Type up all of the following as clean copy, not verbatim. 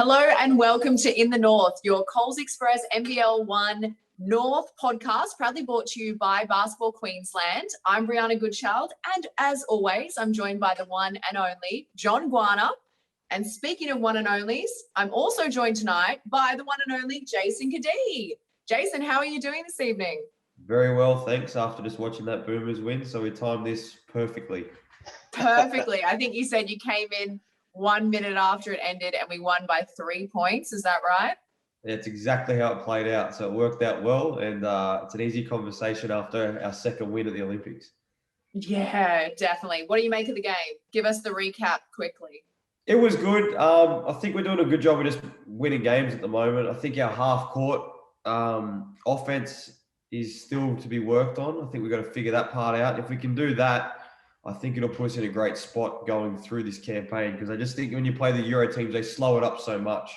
Hello and welcome to In the North, your Coles Express NBL1 North podcast, proudly brought to you by Basketball Queensland. I'm Briana Goodchild, and as always, I'm joined by the one and only John Guarna. And speaking of one and onlys, I'm also joined tonight by the one and only Jason Cadee. Jason, how are you doing this evening? Very well, thanks. After just watching that Boomers win, so we timed this perfectly. Perfectly. I think you said you came in 1 minute after it ended and we won by 3 points. Is that right? It's exactly how it played out. So it worked out well, and it's an easy conversation after our second win at the Olympics. Yeah, definitely. What do you make of the game? Give us the recap quickly. It was good. I think we're doing a good job of just winning games at the moment. I think our half-court offense is still to be worked on. I think we've got to figure that part out. If we can do that, I think it'll put us in a great spot going through this campaign, because I just think when you play the Euro teams, they slow it up so much.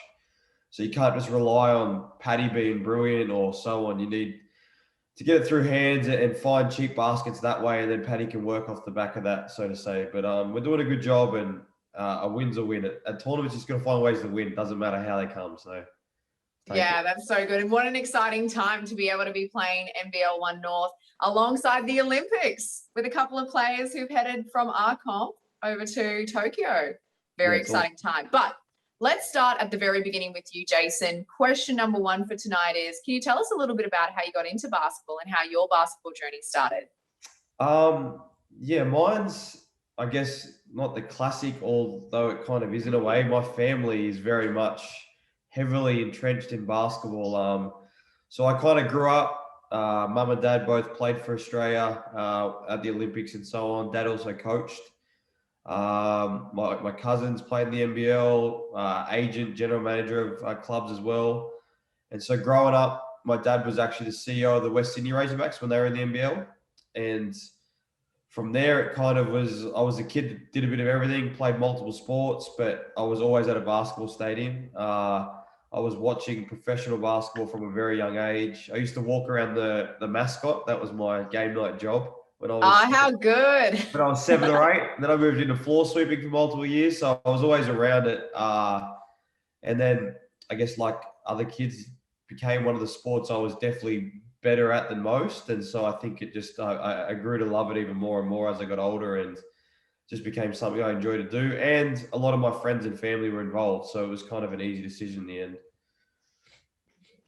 So you can't just rely on Paddy being brilliant or so on. You need to get it through hands and find cheap baskets that way, and then Paddy can work off the back of that, so to say. But we're doing a good job, and a win's a win. At tournaments, just got to find ways to win. It doesn't matter how they come. So yeah, that's so good. And what an exciting time to be able to be playing NBL1 North alongside the Olympics with a couple of players who've headed from our comp over to Tokyo. Very exciting time. But let's start at the very beginning with you, Jason. Question number one for tonight is, can you tell us a little bit about how you got into basketball and how your basketball journey started? Yeah, mine's, I guess, not the classic, although it kind of is in a way. My family is very much heavily entrenched in basketball. So I kind of grew up, mum and dad both played for Australia at the Olympics and so on. Dad also coached. My cousins played in the NBL, agent, general manager of clubs as well. And so growing up, my dad was actually the CEO of the West Sydney Razorbacks when they were in the NBL. And from there, it kind of was, I was a kid that did a bit of everything, played multiple sports, but I was always at a basketball stadium. I was watching professional basketball from a very young age. I used to walk around the mascot. That was my game night job when I was how good. When I was 7 or 8. And then I moved into floor sweeping for multiple years. So I was always around it. And then I guess like other kids, became one of the sports I was definitely better at than most. And so I think it just, I grew to love it even more and more as I got older, and just became something I enjoy to do. And a lot of my friends and family were involved. So it was kind of an easy decision in the end.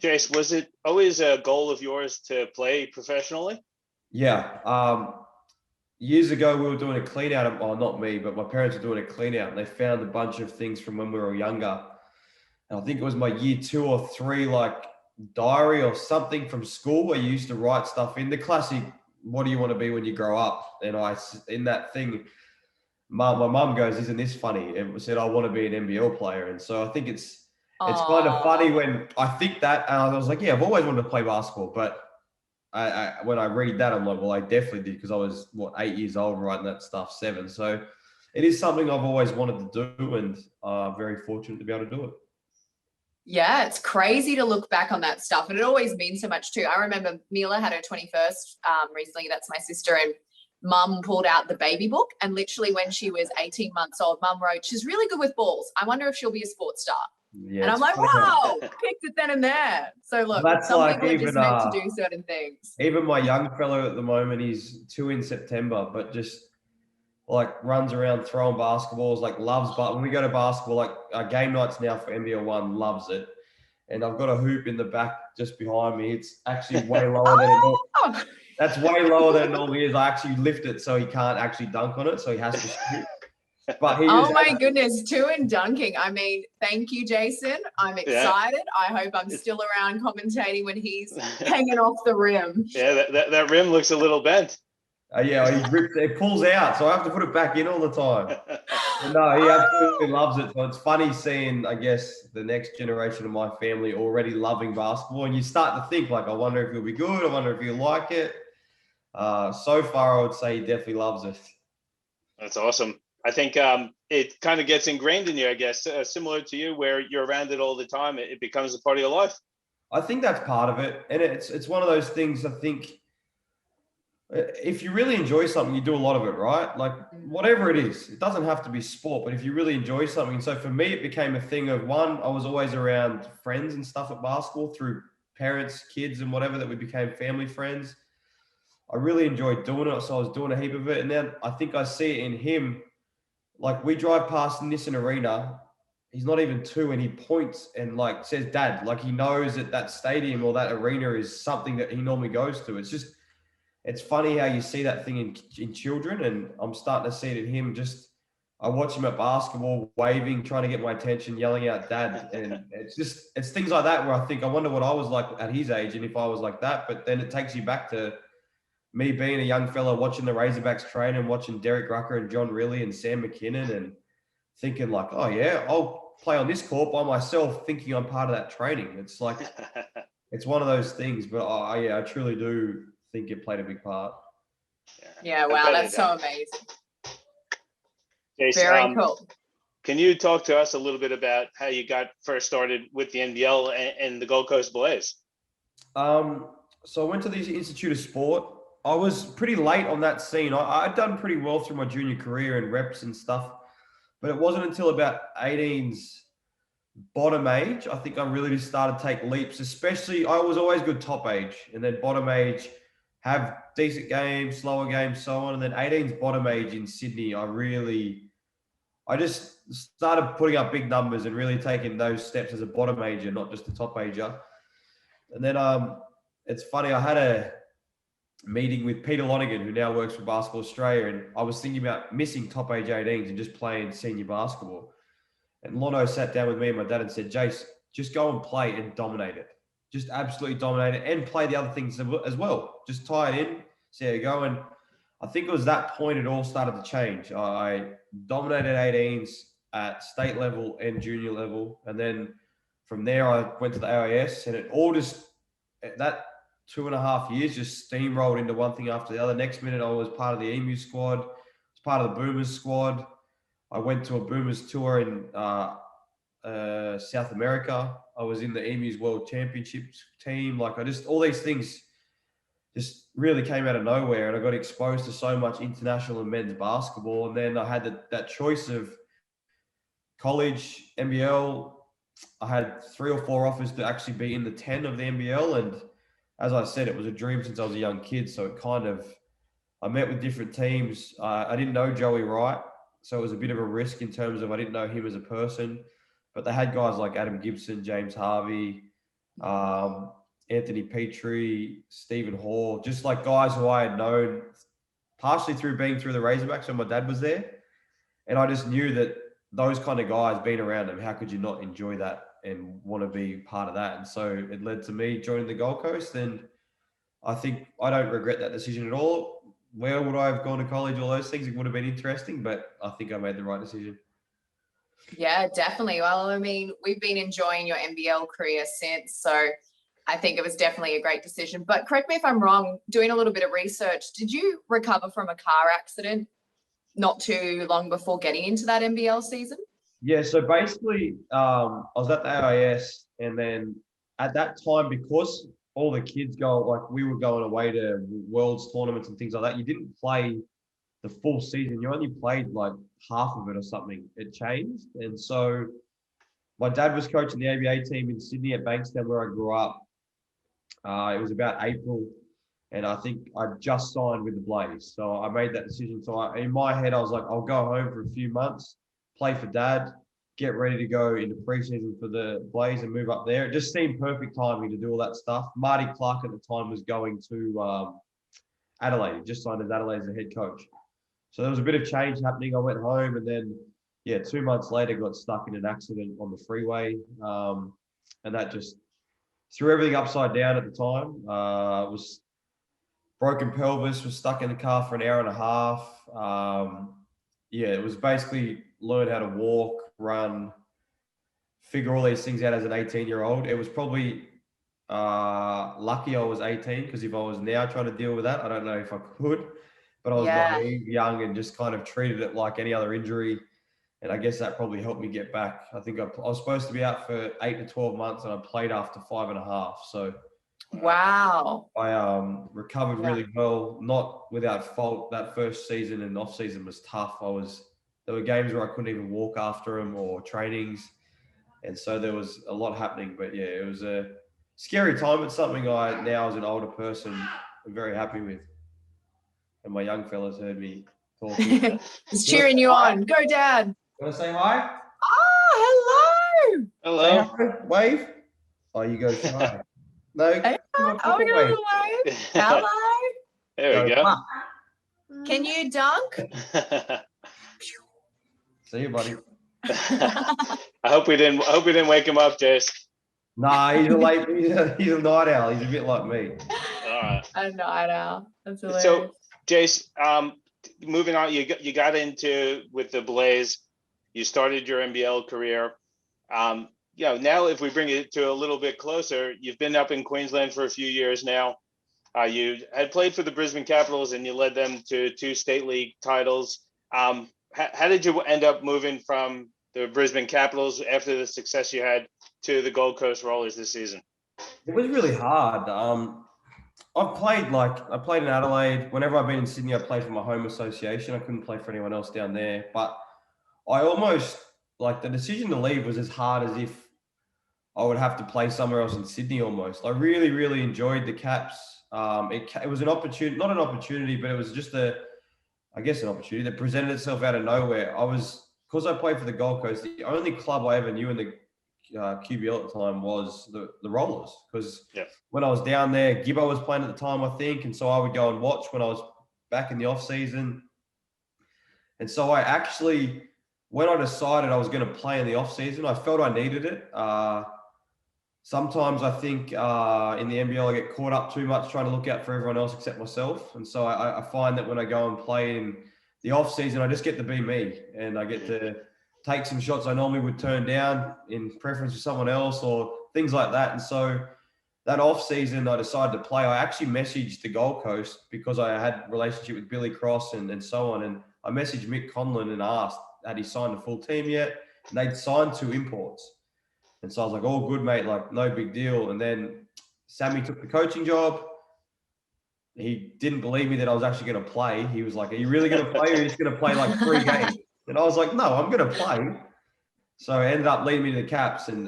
Jace, was it always a goal of yours to play professionally? Yeah. Years ago, we were doing a clean out. Well, not me, but my parents were doing a clean out, and they found a bunch of things from when we were younger. And I think it was my year 2 or 3, like diary or something from school, where you used to write stuff in the classic, what do you want to be when you grow up? And in that thing, my mum goes, isn't this funny? And said, I want to be an NBL player. And so I think it's kind of funny when I think that, and I was like, yeah, I've always wanted to play basketball. But when I read that, I'm like, well, I definitely did, because I was, 8 years old writing that stuff, 7. So it is something I've always wanted to do, and very fortunate to be able to do it. Yeah, it's crazy to look back on that stuff. And it always means so much too. I remember Mila had her 21st recently. That's my sister. And mum pulled out the baby book. And literally when she was 18 months old, mum wrote, she's really good with balls. I wonder if she'll be a sports star. Yeah, and I'm like, wow, picked it then and there. So look, that's some like people are just meant to do certain things. Even my young fellow at the moment, he's 2 in September, but just like runs around throwing basketballs, like loves. But when we go to basketball, like game nights now for NBL1, loves it. And I've got a hoop in the back just behind me. It's actually way lower than it normally. That's way lower than it normally is. I actually lift it so he can't actually dunk on it, so he has to shoot. But my goodness, 2 in dunking. I mean, thank you, Jason. I'm excited. Yeah. I hope I'm still around commentating when he's hanging off the rim. Yeah, that rim looks a little bent. Yeah, he rips it pulls out, so I have to put it back in all the time. But no, he absolutely loves it. So it's funny seeing, I guess, the next generation of my family already loving basketball, and you start to think, like, I wonder if he'll be good. I wonder if he'll like it. So far, I would say he definitely loves it. That's awesome. I think it kind of gets ingrained in you, I guess, similar to you, where you're around it all the time. It becomes a part of your life. I think that's part of it. And it's one of those things, I think, if you really enjoy something, you do a lot of it, right? Like whatever it is, it doesn't have to be sport, but if you really enjoy something. So for me, it became a thing of one, I was always around friends and stuff at basketball through parents, kids and whatever, that we became family friends. I really enjoyed doing it. So I was doing a heap of it. And then I think I see it in him. Like we drive past Nissan Arena, he's not even 2 and he points and like says, Dad, like he knows that that stadium or that arena is something that he normally goes to. It's funny how you see that thing in children, and I'm starting to see it in him. Just, I watch him at basketball, waving, trying to get my attention, yelling out Dad. And it's things like that where I think, I wonder what I was like at his age and if I was like that. But then it takes you back to me being a young fella, watching the Razorbacks train and watching Derek Rucker and John Riley and Sam McKinnon and thinking like, oh yeah, I'll play on this court by myself, thinking I'm part of that training. It's like, it's one of those things, but I truly do think it played a big part. Yeah, wow, that's so amazing. Jason, Very cool. Can you talk to us a little bit about how you got first started with the NBL and the Gold Coast Bullets? So I went to the Institute of Sport. I was pretty late on that scene. I'd done pretty well through my junior career and reps and stuff, but it wasn't until about 18's bottom age, I think I really just started to take leaps, especially I was always good top age, and then bottom age, have decent games, slower games, so on. And then 18's bottom age in Sydney, I just started putting up big numbers and really taking those steps as a bottom ager, not just a top ager. And then it's funny, I had a meeting with Peter Lonergan, who now works for Basketball Australia, and I was thinking about missing top age 18s and just playing senior basketball. And Lono sat down with me and my dad and said, Jace, just go and play and dominate it. Just absolutely dominate it and play the other things as well. Just tie it in, see how you go. And I think it was that point it all started to change. I dominated 18s at state level and junior level. And then from there, I went to the AIS, and it all just, that 2.5 years just steamrolled into one thing after the other. Next minute, I was part of the EMU squad, was part of the Boomers squad. I went to a Boomers tour in South America. I was in the EMU's World Championships team. Like all these things just really came out of nowhere, and I got exposed to so much international and men's basketball. And then I had that choice of college, NBL. I had 3 or 4 offers to actually be in the 10 of the NBL. And as I said, it was a dream since I was a young kid. So it kind of, I met with different teams. I didn't know Joey Wright, so it was a bit of a risk in terms of I didn't know him as a person. But they had guys like Adam Gibson, James Harvey, Anthony Petrie, Stephen Hall, just like guys who I had known partially through being through the Razorbacks when my dad was there. And I just knew that those kind of guys, being around them, how could you not enjoy that and want to be part of that? And so it led to me joining the Gold Coast. And I think I don't regret that decision at all. Where would I have gone to college? All those things, it would have been interesting, but I think I made the right decision. Yeah, definitely. Well, I mean, we've been enjoying your NBL career since, so I think it was definitely a great decision. But correct me if I'm wrong, doing a little bit of research, did you recover from a car accident not too long before getting into that NBL season? Yeah, so basically, I was at the AIS, and then at that time, because all the kids we were going away to Worlds tournaments and things like that, you didn't play the full season. You only played like half of it or something. It changed. And so my dad was coaching the ABA team in Sydney at Bankstown, where I grew up. It was about April, and I think I just signed with the Blaze. So I made that decision. So in my head, I was like, I'll go home for a few months, play for Dad, get ready to go into preseason for the Blaze and move up there. It just seemed perfect timing to do all that stuff. Marty Clark at the time was going to Adelaide. He just signed as Adelaide as the head coach. So there was a bit of change happening. I went home, and then, 2 months later, got stuck in an accident on the freeway. And that just threw everything upside down at the time. Was broken pelvis, was stuck in the car for an hour and a half. It was basically learn how to walk, run, figure all these things out as an 18-year-old. It was probably lucky I was 18, because if I was now trying to deal with that, I don't know if I could. But I was naive, young, and just kind of treated it like any other injury. And I guess that probably helped me get back. I think I was supposed to be out for 8 to 12 months, and I played after 5.5. So Wow. I recovered really well, not without fault. That first season and off season was tough. There were games where I couldn't even walk after them or trainings, and so there was a lot happening. But yeah, it was a scary time. It's something I now, as an older person, am very happy with. And my young fellas heard me talking. It's cheering you on. Go, Dad. Want to say hi? Oh, hello. Say Hello. hi. Wave. Oh, you go shy. No. Hey, Come on, oh, we got a wave. little wave. Hello. There we go. Mwah. Can you dunk? See you, buddy. I hope we didn't wake him up, Jace. Nah, he's a night owl. He's a bit like me. All right. A night owl. That's hilarious. So, Jace, moving on, you got into with the Blaze. You started your NBL career. Now if we bring it to a little bit closer, you've been up in Queensland for a few years now. You had played for the Brisbane Capitals and you led them to 2 state league titles. How did you end up moving from the Brisbane Capitals after the success you had to the Gold Coast Rollers this season? It was really hard. I played in Adelaide. Whenever I've been in Sydney, I played for my home association. I couldn't play for anyone else down there. But I almost, the decision to leave was as hard as if I would have to play somewhere else in Sydney almost. I really, really enjoyed the Caps. It was an opportunity, not an opportunity, but it was just an opportunity that presented itself out of nowhere. Because I played for the Gold Coast, the only club I ever knew in the QBL at the time was the Rollers. Because when I was down there, Gibbo was playing at the time, I think. And so I would go and watch when I was back in the off season. And so I actually, when I decided I was going to play in the off season, I felt I needed it. Sometimes I think in the NBL, I get caught up too much trying to look out for everyone else except myself. And so I find that when I go and play in the off season, I just get to be me and I get to take some shots I normally would turn down in preference to someone else or things like that. And so that off season, I decided to play. I actually messaged the Gold Coast because I had a relationship with Billy Cross and so on. And I messaged Mick Conlon and asked, had he signed a full team yet? And they'd signed 2 imports. And so I was like, all good, mate, no big deal. And then Sammy took the coaching job. He didn't believe me that I was actually going to play. He was like, are you really going to play or are you just going to play 3 games? And I was like, no, I'm going to play. So it ended up leading me to the Caps. And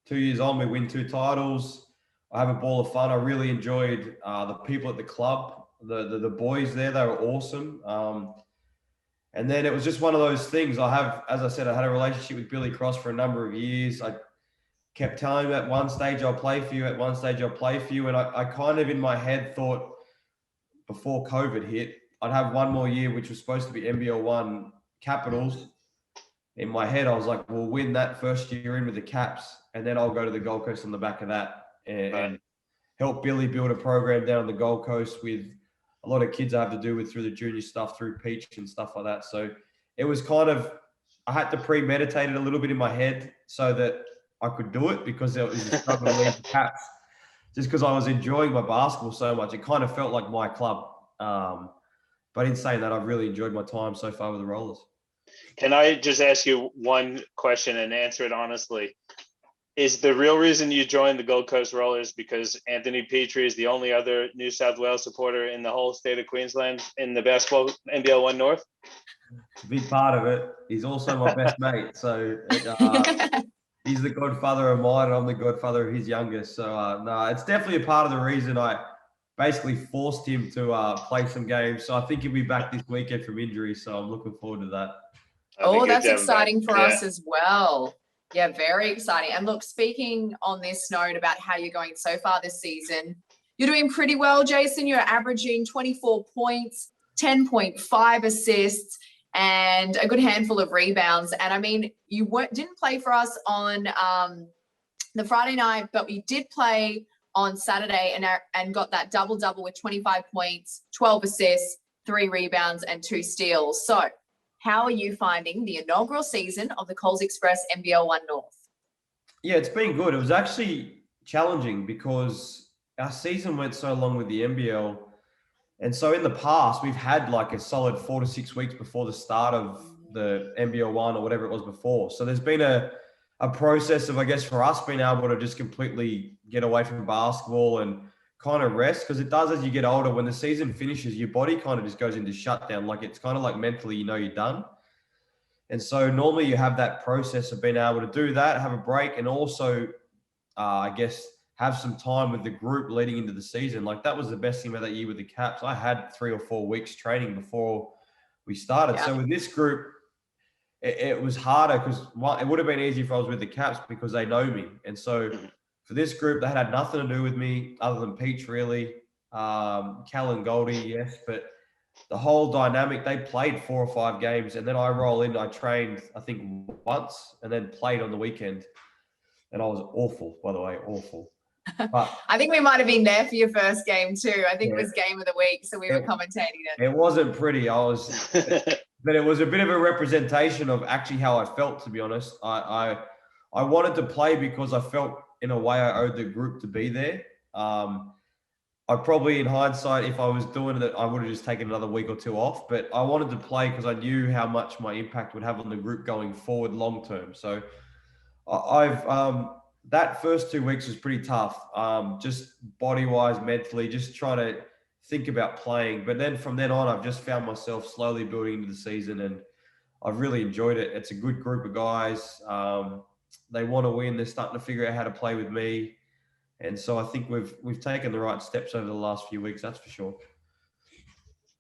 2 years on, we win 2 titles. I have a ball of fun. I really enjoyed the people at the club, the boys there. They were awesome. And then it was just one of those things. As I said, I had a relationship with Billy Cross for a number of years. I kept telling him at one stage, I'll play for you. At one stage, I'll play for you. And I kind of in my head thought before COVID hit, I'd have one more year, which was supposed to be NBL1 Capitals. In my head, I was like, we'll win that first year in with the Caps. And then I'll go to the Gold Coast on the back of that and help Billy build a program down on the Gold Coast with a lot of kids I have to do with through the junior stuff, through Peach and stuff like that. So it was I had to premeditate it a little bit in my head so that I could do it because it was a struggle to leave the Caps. Just because I was enjoying my basketball so much, it kind of felt like my club. But in saying that, I've really enjoyed my time so far with the Rollers. Can I just ask you one question and answer it honestly? Is the real reason you joined the Gold Coast Rollers because Anthony Petrie is the only other New South Wales supporter in the whole state of Queensland in the basketball NBL1 North? It's a big part of it. He's also my best mate. So he's the godfather of mine and I'm the godfather of his youngest. So no, it's definitely a part of the reason I basically forced him to play some games. So I think he'll be back this weekend from injury. So I'm looking forward to that. Oh, that's exciting for us as well. Yeah, very exciting. And look, speaking on this note about how you're going so far this season, you're doing pretty well, Jason. You're averaging 24 points, 10.5 assists, and a good handful of rebounds. And I mean, you didn't play for us on the Friday night, but we did play on Saturday and got that double-double with 25 points, 12 assists, 3 rebounds, and 2 steals. So how are you finding the inaugural season of the Coles Express NBL1 North? Yeah, it's been good. It was actually challenging because our season went so long with the NBL. And so in the past, we've had a solid 4 to 6 weeks before the start of the NBL1 or whatever it was before. So there's been a a process of, I guess, for us being able to just completely get away from basketball and kind of rest, because it does as you get older. When the season finishes, your body kind of just goes into shutdown. Like it's kind of like mentally, you're done. And so normally you have that process of being able to do that, have a break, and also, I guess, have some time with the group leading into the season. Like that was the best thing about that year with the Caps. I had 3 or 4 weeks training before we started. Yeah. So with this group, it was harder because it would have been easy if I was with the Caps because they know me. And so for this group, they had nothing to do with me other than Peach, really. Cal and Goldie, yes. But the whole dynamic, they played 4 or 5 games. And then I roll in, I trained, I think, once and then played on the weekend. And I was awful, by the way, awful. But I think we might have been there for your first game too. I think Yeah. it was game of the week, so we were commentating it. It wasn't pretty. But it was a bit of a representation of actually how I felt, to be honest. I wanted to play because I felt in a way I owed the group to be there. I probably, in hindsight, if I was doing it, I would have just taken another week or 2 off. But I wanted to play because I knew how much my impact would have on the group going forward long term. So that first 2 weeks was pretty tough, just body-wise, mentally, just trying to think about playing. But then from then on, I've just found myself slowly building into the season, and I've really enjoyed it. It's a good group of guys. They want to win. They're starting to figure out how to play with me. And so I think we've taken the right steps over the last few weeks, that's for sure.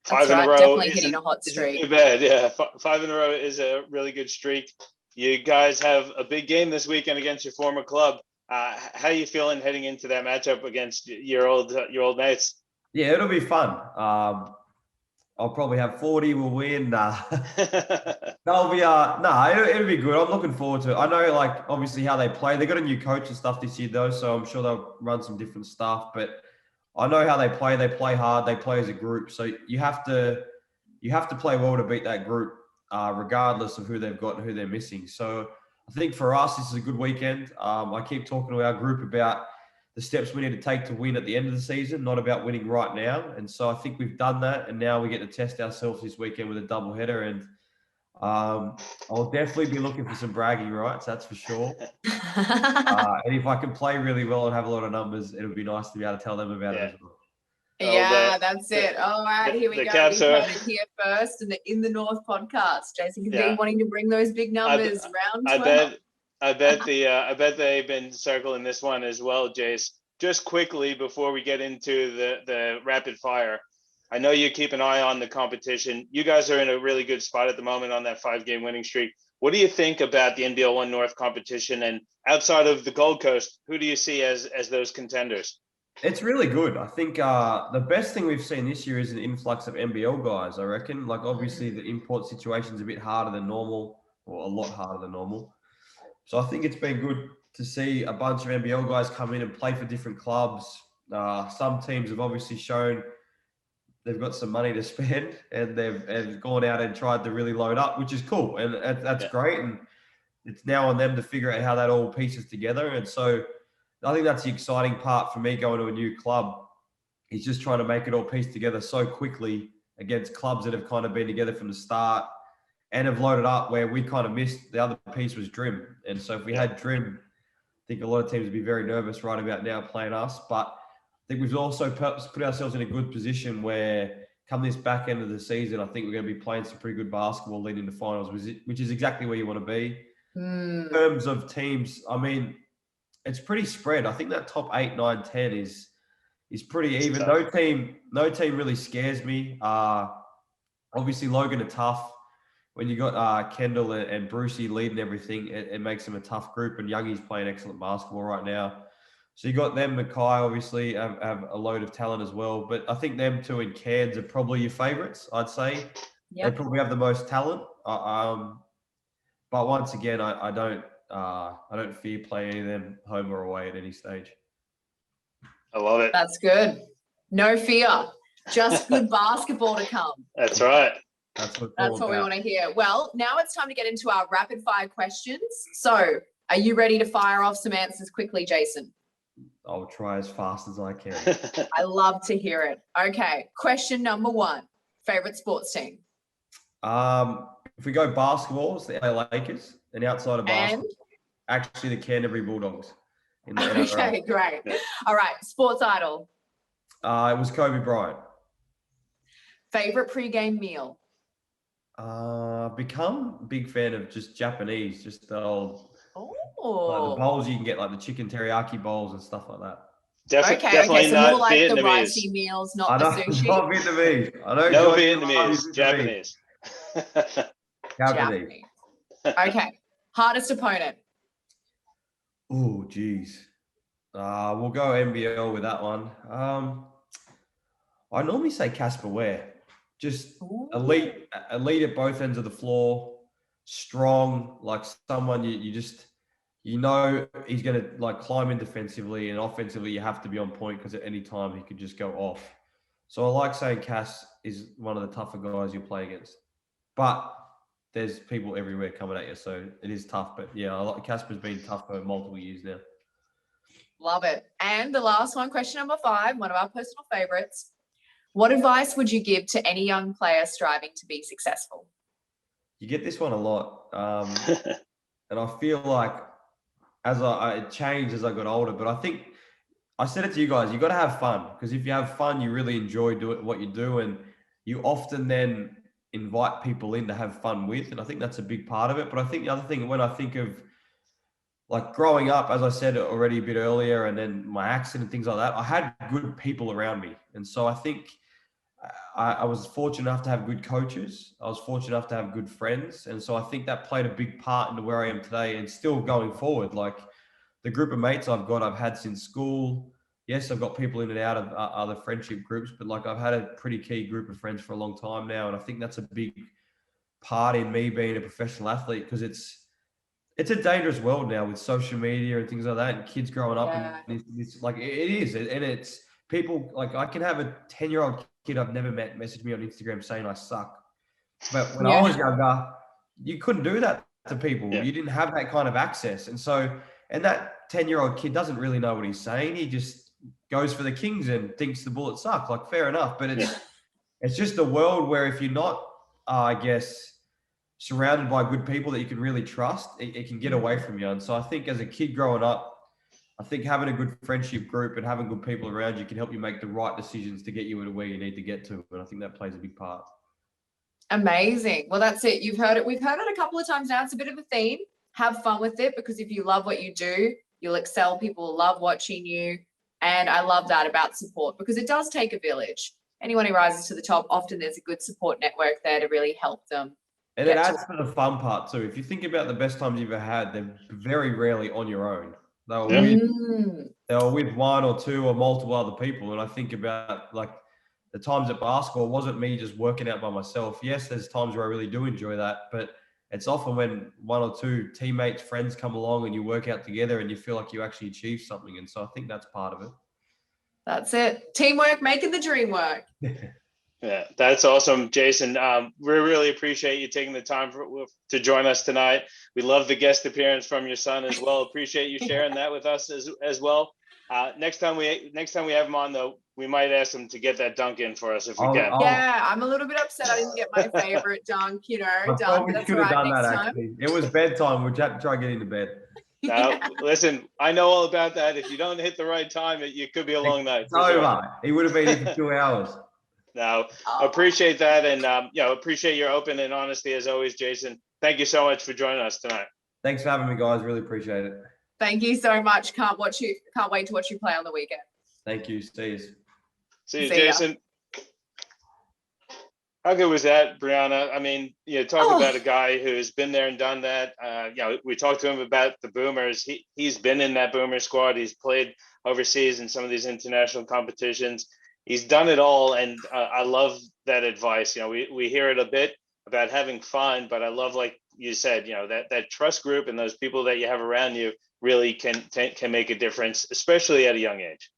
Five That's in right, a row. definitely hitting a hot streak. Too bad, yeah. 5 in a row is a really good streak. You guys have a big game this weekend against your former club. How are you feeling heading into that matchup against your old mates? Yeah, it'll be fun. I'll probably have 40. We'll win. That'll be it'll be good. I'm looking forward to it. I know, like, obviously how they play. They got a new coach and stuff this year though, so I'm sure they'll run some different stuff. But I know how they play. They play hard. They play as a group. So you have to play well to beat that group, regardless of who they've got and who they're missing. So I think for us, this is a good weekend. I keep talking to our group about the steps we need to take to win at the end of the season, not about winning right now. And so I think we've done that, and now we get to test ourselves this weekend with a doubleheader. And I'll definitely be looking for some bragging rights, that's for sure. And if I can play really well and have a lot of numbers, it'll be nice to be able to tell them about it as well. Yeah, that's it. All right, here we go. Caps We've heard it here first in the North podcast. Jason Cadee wanting to bring those big numbers round 12. I bet they've been circling this one as well, Jace. Just quickly before we get into the rapid fire, I know you keep an eye on the competition. You guys are in a really good spot at the moment on that 5-game winning streak. What do you think about the NBL1 North competition? And outside of the Gold Coast, who do you see as those contenders? It's really good. I think the best thing we've seen this year is an influx of NBL guys, I reckon. Like, obviously, the import situation's a bit harder than normal, or a lot harder than normal. So I think it's been good to see a bunch of NBL guys come in and play for different clubs. Some teams have obviously shown they've got some money to spend, and they've gone out and tried to really load up, which is cool. And that's great. And it's now on them to figure out how that all pieces together. And so I think that's the exciting part for me going to a new club, is just trying to make it all piece together so quickly against clubs that have kind of been together from the start and have loaded up, where we kind of missed. The other piece was Drim. And so if we had Drim, I think a lot of teams would be very nervous right about now playing us. But I think we've also put ourselves in a good position where come this back end of the season, I think we're going to be playing some pretty good basketball leading to finals, which is exactly where you want to be. In terms of teams, I mean, it's pretty spread. I think that top 8, 9, 10 is pretty even. No team really scares me. Obviously, Logan are tough. When you got Kendall and Brucey leading everything, it makes them a tough group. And Youngie's playing excellent basketball right now. So you got them. Mackay obviously have a load of talent as well. But I think them two and Cairns are probably your favourites, I'd say. Yep. They probably have the most talent. But once again, I don't fear playing any of them home or away at any stage. I love it. That's good. No fear. Just good basketball to come. That's right. That's what we want to hear. Well, now it's time to get into our rapid fire questions. So are you ready to fire off some answers quickly, Jason? I'll try as fast as I can. I love to hear it. Okay. Question number 1. Favorite sports team? If we go basketball, it's the LA Lakers. And outside of basketball, actually the Canterbury Bulldogs. In the NRL. Okay, great. Yeah. All right, sports idol. It was Kobe Bryant. Favorite pre-game meal. Become a big fan of just Japanese, just the old like the Oh, bowls you can get, like the chicken teriyaki bowls and stuff like that. okay. Definitely So not more like the Vietnamese. ricey meals, I not the know, sushi. not Vietnamese. I know. No Johnny, I love you, Vietnamese, Japanese. Japanese. Okay. Hardest opponent. Oh, geez. We'll go NBL with that one. I normally say Casper Ware. Just Ooh. elite at both ends of the floor, strong, like someone you just he's going to like climb in defensively, and offensively you have to be on point because at any time he could just go off. So I like saying Cass is one of the tougher guys you play against, but there's people everywhere coming at you, so it is tough. But yeah, I like Casper's been tough for multiple years now. Love it. And the last one, question number 5, one of our personal favorites. What advice would you give to any young player striving to be successful? You get this one a lot, and I feel like it changed as I got older. But I think I said it to you guys: you got to have fun, because if you have fun, you really enjoy doing what you do, and you often then invite people in to have fun with. And I think that's a big part of it. But I think the other thing, when I think of like growing up, as I said already a bit earlier, and then my accent and things like that, I had good people around me, and so I think I was fortunate enough to have good coaches. I was fortunate enough to have good friends. And so I think that played a big part into where I am today and still going forward. Like the group of mates I've had since school. Yes, I've got people in and out of other friendship groups, but like I've had a pretty key group of friends for a long time now. And I think that's a big part in me being a professional athlete, because it's a dangerous world now with social media and things like that, and kids growing up. Yeah. And it's like, it is. And it's people, like I can have a 10-year-old kid I've never met message me on Instagram saying I suck. But when I was younger, you couldn't do that to people. Yeah. You didn't have that kind of access. And that 10-year-old kid doesn't really know what he's saying. He just goes for the Kings and thinks the Bullets suck. Like, fair enough. But it's just a world where if you're not, I guess, surrounded by good people that you can really trust, it can get away from you. And so I think as a kid growing up, I think having a good friendship group and having good people around you can help you make the right decisions to get you to where you need to get to. And I think that plays a big part. Amazing. Well, that's it. You've heard it. We've heard it a couple of times now. It's a bit of a theme. Have fun with it, because if you love what you do, you'll excel. People will love watching you. And I love that about support, because it does take a village. Anyone who rises to the top, often there's a good support network there to really help them. And it adds to the fun part too. If you think about the best times you've ever had, they're very rarely on your own. They were with one or two or multiple other people. And I think about like the times at basketball, it wasn't me just working out by myself. Yes, there's times where I really do enjoy that, but it's often when one or two teammates, friends come along and you work out together and you feel like you actually achieve something. And so I think that's part of it. That's it. Teamwork, making the dream work. Yeah, that's awesome, Jason. We really appreciate you taking the time to join us tonight. We love the guest appearance from your son as well. Appreciate you sharing that with us as well. Next time we have him on, though, we might ask him to get that dunk in for us if we can. Yeah, I'm a little bit upset I didn't get my favorite dunk, I probably That's should have done that, time. actually. It was bedtime. We'll have to try getting to bed. Now, listen, I know all about that. If you don't hit the right time, it could be a long night. It's over. He would have been here for 2 hours. Now, appreciate that, and appreciate your open and honesty as always, Jason. Thank you so much for joining us tonight. Thanks for having me, guys. Really appreciate it. Thank you so much. Can't wait to watch you play on the weekend. Thank you. See you. See you, Jason. How good was that, Briana? I mean, talk about a guy who's been there and done that. We talked to him about the Boomers. He's been in that Boomer squad. He's played overseas in some of these international competitions. He's done it all, and I love that advice. We hear it a bit about having fun, but I love, like you said, that trust group and those people that you have around you really can make a difference, especially at a young age.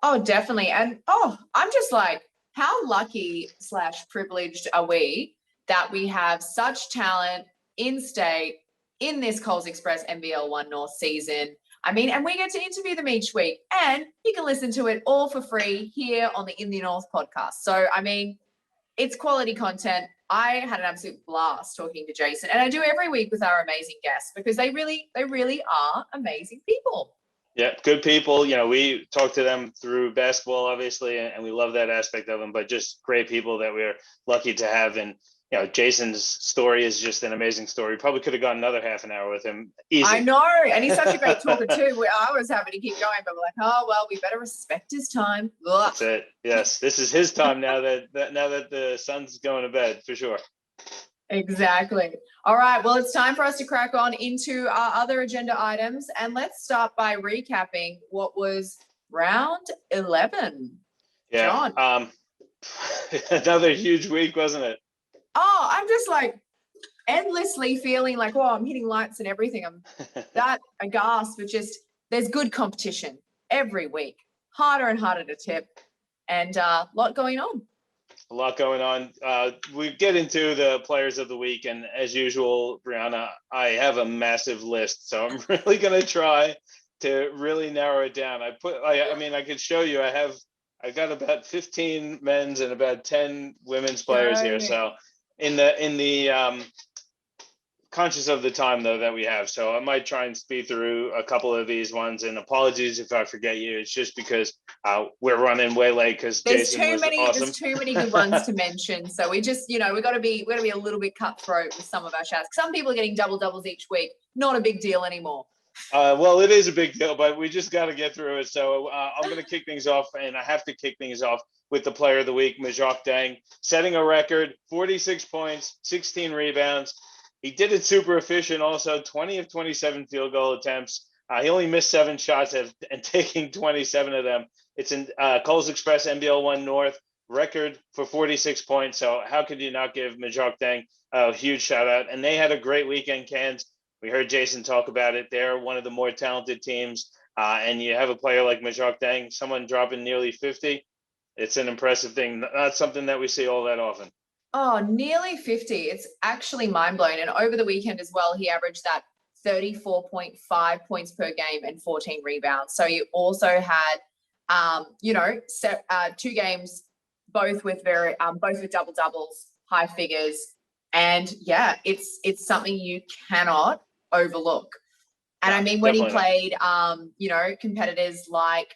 Oh, definitely. And I'm just like, how lucky / privileged are we that we have such talent in state in this Coles Express NBL1 North season. I mean, and we get to interview them each week, and you can listen to it all for free here on the In the North podcast. So, I mean, it's quality content. I had an absolute blast talking to Jason, and I do every week with our amazing guests because they really are amazing people. Yeah, good people. You know, we talk to them through basketball, obviously, and we love that aspect of them, but just great people that we're lucky to have. And, you know, Jason's story is just an amazing story. Probably could have gone another half an hour with him. Easy. I know. And he's such a great talker too. I was happy to keep going, but we're like, oh, well, we better respect his time. Ugh. That's it. Yes. This is his time now that the sun's going to bed, for sure. Exactly. All right. Well, it's time for us to crack on into our other agenda items. And let's start by recapping what was round 11. Yeah. John. Another huge week, wasn't it? Oh, I'm just like endlessly feeling like, oh, I'm hitting lights and everything. I'm that aghast, but just there's good competition every week. Harder and harder to tip. And a lot going on. A lot going on. We get into the players of the week, and as usual, Briana, I have a massive list, so I'm really going to try to really narrow it down. I mean, I could show you. I got about 15 men's and about 10 women's players here. So in the conscious of the time though that we have, so I might try and speed through a couple of these ones. And apologies if I forget you. It's just because we're running way late because Jason was awesome. There's too many good ones to mention. So we just, we got to be a little bit cutthroat with some of our shouts. Some people are getting double doubles each week. Not a big deal anymore. Well, it is a big deal, but we just got to get through it. So I'm going to kick things off, and I have to kick things off with the player of the week, Majok Dang, setting a record, 46 points, 16 rebounds. He did it super efficient also, 20 of 27 field goal attempts. He only missed 7 shots and taking 27 of them. It's in Coles Express NBL1 North record for 46 points. So how could you not give Majok Dang a huge shout out? And they had a great weekend, Cairns. We heard Jason talk about it. They're one of the more talented teams. And you have a player like Majok Dang, someone dropping nearly 50. It's an impressive thing. Not something that we see all that often. Oh, nearly 50. It's actually mind-blowing. And over the weekend as well, he averaged that 34.5 points per game and 14 rebounds. So you also had, 2 games, both with double doubles, high figures. And yeah, it's something you cannot overlook. And I mean, when he played, competitors like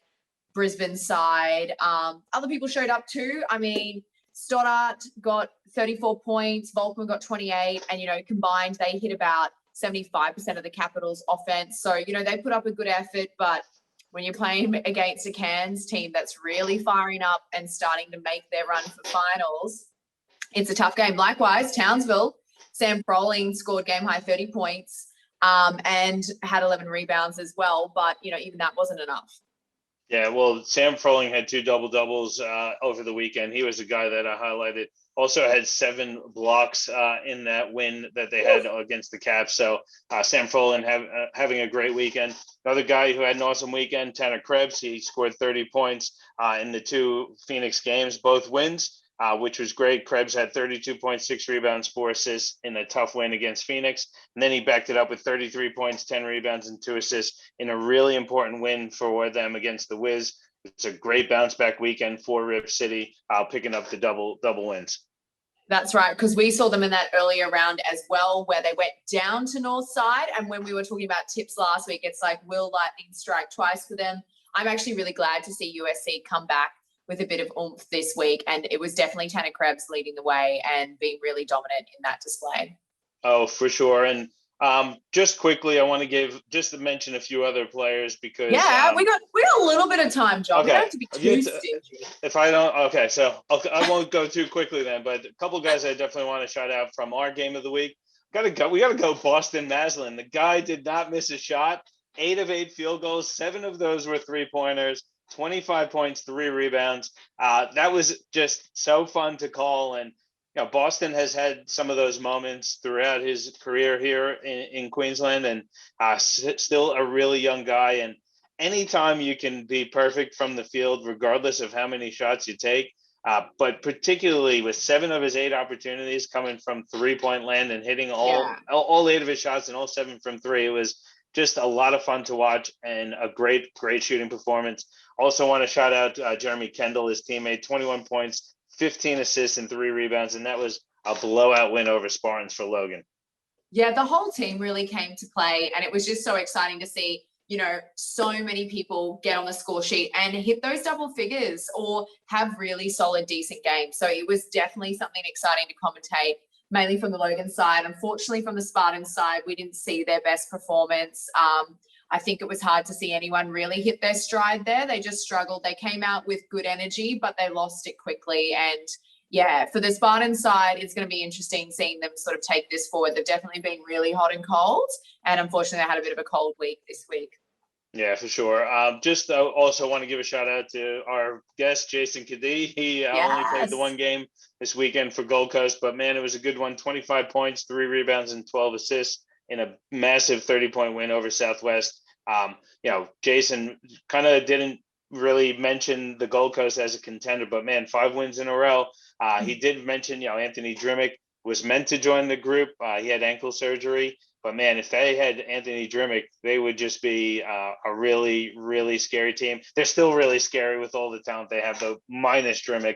Brisbane side, other people showed up too. I mean, Stoddart got 34 points, Volkman got 28, and, combined, they hit about 75% of the Capitals offense. So, they put up a good effort, but when you're playing against a Cairns team that's really firing up and starting to make their run for finals, it's a tough game. Likewise, Townsville, Sam Froling scored game high 30 points and had 11 rebounds as well. But, even that wasn't enough. Yeah, well, Sam Froling had 2 double-doubles over the weekend. He was the guy that I highlighted. Also had 7 blocks in that win that they had against the Caps. So Sam Froling having a great weekend. Another guy who had an awesome weekend, Tanner Krebs. He scored 30 points in the 2 Phoenix games, both wins. Which was great. Krebs had 32.6 rebounds, 4 assists in a tough win against Phoenix. And then he backed it up with 33 points, 10 rebounds, and 2 assists in a really important win for them against the Wiz. It's a great bounce back weekend for Rip City, picking up the double wins. That's right, because we saw them in that earlier round as well, where they went down to North Side. And when we were talking about tips last week, it's like, will lightning strike twice for them? I'm actually really glad to see USC come back with a bit of oomph this week. And it was definitely Tanner Krebs leading the way and being really dominant in that display. Oh, for sure. And just quickly, I want to mention a few other players because we got a little bit of time, John. Okay. We don't have to be too stingy. If I don't, okay, so I won't go too quickly then. But a couple of guys I definitely want to shout out from our game of the week. We gotta go Boston Maslin. The guy did not miss a shot. 8 of 8 field goals. 7 of those were 3-pointers. 25 points, 3 rebounds. That was just so fun to call. And, Boston has had some of those moments throughout his career here in Queensland, and still a really young guy. And anytime you can be perfect from the field, regardless of how many shots you take, but particularly with 7 of his 8 opportunities coming from 3-point land and hitting all 8 of his shots and all 7 from 3, it was just a lot of fun to watch and a great shooting performance. Also want to shout out Jeremy Kendall, his teammate, 21 points, 15 assists and 3 rebounds, and that was a blowout win over Spartans for Logan. Yeah, the whole team really came to play, and it was just so exciting to see, so many people get on the score sheet and hit those double figures or have really solid, decent games. So it was definitely something exciting to commentate, mainly from the Logan side. Unfortunately, from the Spartans side, we didn't see their best performance. I think it was hard to see anyone really hit their stride there. They just struggled. They came out with good energy, but they lost it quickly. And yeah, for the Spartan side, it's going to be interesting seeing them sort of take this forward. They've definitely been really hot and cold, and unfortunately, they had a bit of a cold week this week. Yeah, for sure. Just also want to give a shout out to our guest, Jason Cadee. He only played the one game this weekend for Gold Coast, but man, it was a good one. 25 points, 3 rebounds, and 12 assists in a massive 30-point win over Southwest. Jason kind of didn't really mention the Gold Coast as a contender, but man, 5 wins in a row. He did mention, Anthony Drimmick was meant to join the group. He had ankle surgery. But man, if they had Anthony Drimmick, they would just be a really, really scary team. They're still really scary with all the talent they have, though, minus Drimmick,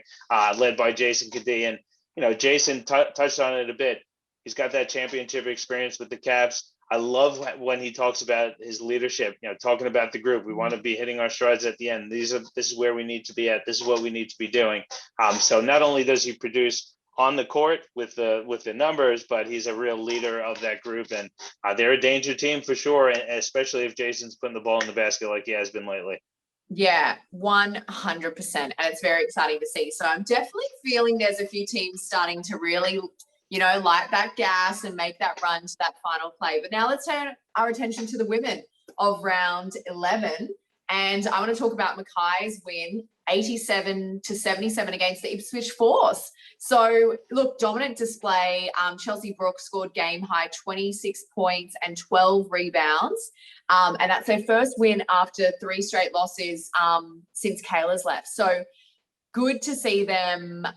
led by Jason Cadee. And, Jason touched on it a bit. He's got that championship experience with the Caps. I love when he talks about his leadership, talking about the group. We want to be hitting our strides at the end. This is where we need to be at. This is what we need to be doing. So not only does he produce on the court with the numbers, but he's a real leader of that group, and they're a danger team for sure, and especially if Jason's putting the ball in the basket like he has been lately. Yeah, 100%, and it's very exciting to see. So I'm definitely feeling there's a few teams starting to really, light that gas and make that run to that final play. But now let's turn our attention to the women of round 11, and I want to talk about Mackay's win, 87-77 against the Ipswich Force. So, look, dominant display. Chelsea Brooks scored game-high 26 points and 12 rebounds. And that's their first win after 3 straight losses since Kayla's left. So, good to see them,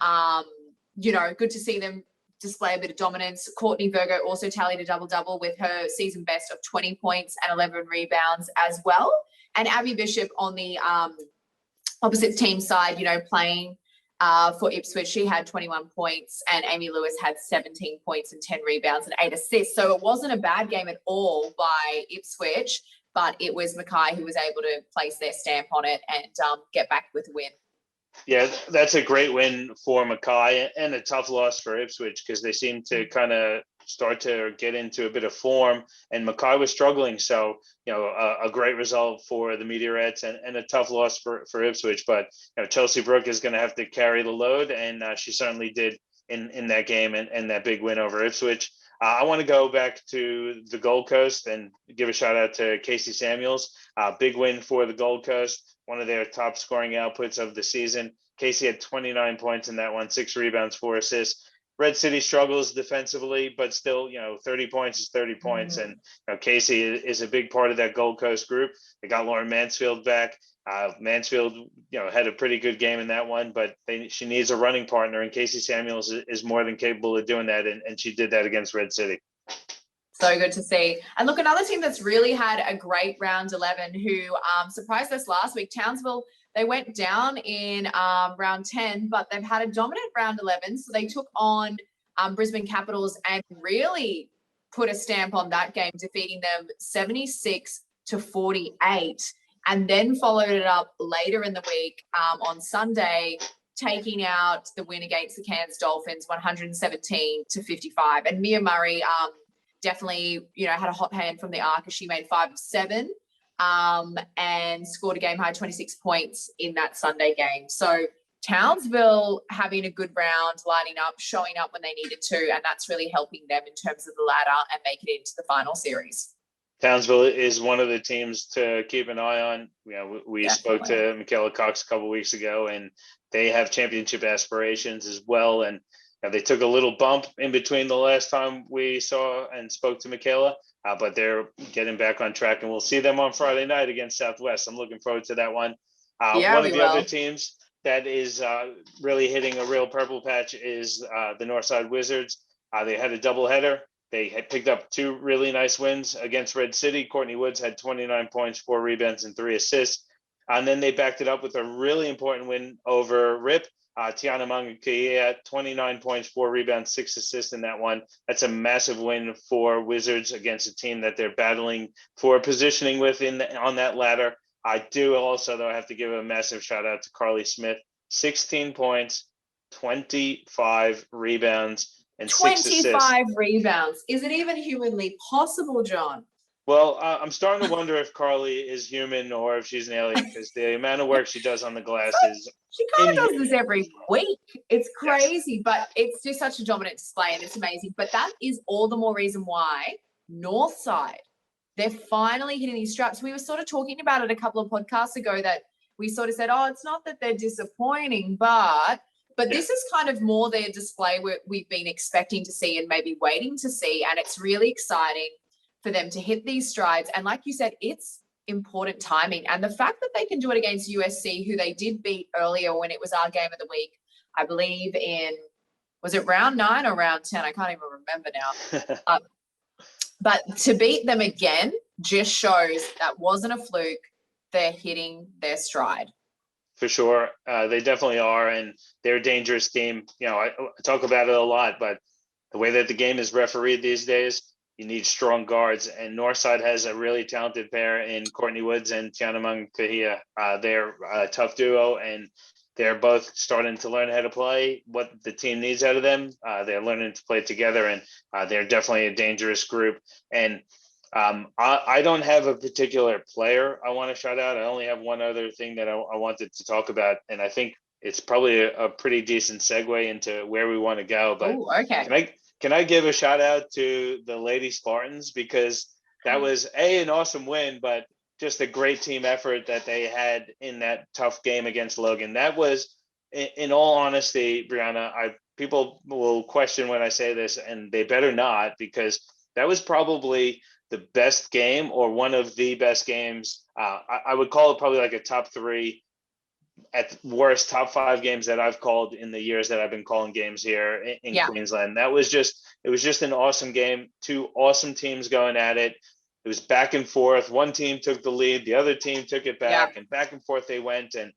good to see them display a bit of dominance. Courtney Virgo also tallied a double-double with her season best of 20 points and 11 rebounds as well. And Abby Bishop on the opposite team side, playing for Ipswich, she had 21 points, and Amy Lewis had 17 points and 10 rebounds and 8 assists. So it wasn't a bad game at all by Ipswich, but it was Mackay who was able to place their stamp on it and get back with a win. Yeah, that's a great win for Mackay and a tough loss for Ipswich because they seem to kind of start to get into a bit of form, and Mackay was struggling. So, a great result for the Meteorettes and a tough loss for Ipswich. But, Chelsea Brooke is going to have to carry the load, and she certainly did in that game and that big win over Ipswich. I want to go back to the Gold Coast and give a shout out to Casey Samuels. Big win for the Gold Coast, one of their top scoring outputs of the season. Casey had 29 points in that one, 6 rebounds, 4 assists. Red City struggles defensively, but still, 30 points is 30 points. And Casey is a big part of that Gold Coast group. They got Lauren Mansfield back. Mansfield, had a pretty good game in that one, but she needs a running partner, and Casey Samuels is more than capable of doing that, and she did that against Red City. So good to see. And look, another team that's really had a great round 11 who surprised us last week, Townsville. They went down in round 10, but they've had a dominant round 11. So they took on Brisbane Capitals and really put a stamp on that game, defeating them 76-48, and then followed it up later in the week on Sunday, taking out the win against the Cairns Dolphins 117-55. And Mia Murray definitely, had a hot hand from the arc as she made 5 of 7 and scored a game high 26 points in that Sunday game. So Townsville having a good round, lining up, showing up when they needed to, and that's really helping them in terms of the ladder and making it into the final series. Townsville is one of the teams to keep an eye on. We spoke to Michaela Cox a couple of weeks ago, and they have championship aspirations as well. And they took a little bump in between the last time we saw and spoke to Michaela, but they're getting back on track, and we'll see them on Friday night against Southwest. I'm looking forward to that one. One of the other teams that is really hitting a real purple patch is the Northside Wizards. They had a doubleheader. They had picked up 2 really nice wins against Red City. Courtney Woods had 29 points, 4 rebounds, and 3 assists. And then they backed it up with a really important win over RIP. Tiana Mangakea, 29 points, 4 rebounds, 6 assists in that one. That's a massive win for Wizards against a team that they're battling for positioning with on that ladder. I do also, though, have to give a massive shout out to Carly Smith, 16 points, 25 rebounds, and 6 assists. 25 rebounds. Is it even humanly possible, John? Well, I'm starting to wonder if Carly is human or if she's an alien, because the amount of work she does on the glass is She kind of does this every week. It's crazy, yes. but it's just such a dominant display and it's amazing. But that is all the more reason why Northside, they're finally hitting these straps. We were sort of talking about it a couple of podcasts ago that we sort of said, oh, it's not that they're disappointing, but this is kind of more their display where we've been expecting to see and maybe waiting to see. And it's really exciting for them to hit these strides. And like you said, it's important timing. And the fact that they can do it against USC, who they did beat earlier when it was our game of the week, I believe was it round 9 or round 10? I can't even remember now. But to beat them again just shows that wasn't a fluke. They're hitting their stride. For sure. They definitely are. And they're a dangerous team. I talk about it a lot, but the way that the game is refereed these days, you need strong guards, and Northside has a really talented pair in Courtney Woods and Tiana Mangakea. They're a tough duo, and they're both starting to learn how to play what the team needs out of them. They're learning to play together, and they're definitely a dangerous group. And I don't have a particular player I want to shout out. I only have one other thing that I wanted to talk about, and I think it's probably a pretty decent segue into where we want to go. But ooh, okay. Can I give a shout out to the Lady Spartans, because that was an awesome win, but just a great team effort that they had in that tough game against Logan. That was, in all honesty, Briana, people will question when I say this, and they better not, because that was probably the best game, or one of the best games. I would call it probably like a top 3, at worst top 5 games that I've called in the years that I've been calling games here in Queensland. It was just an awesome game. 2 awesome teams going at it. It was back and forth. One team took the lead, the other team took it back, and back and forth they went. And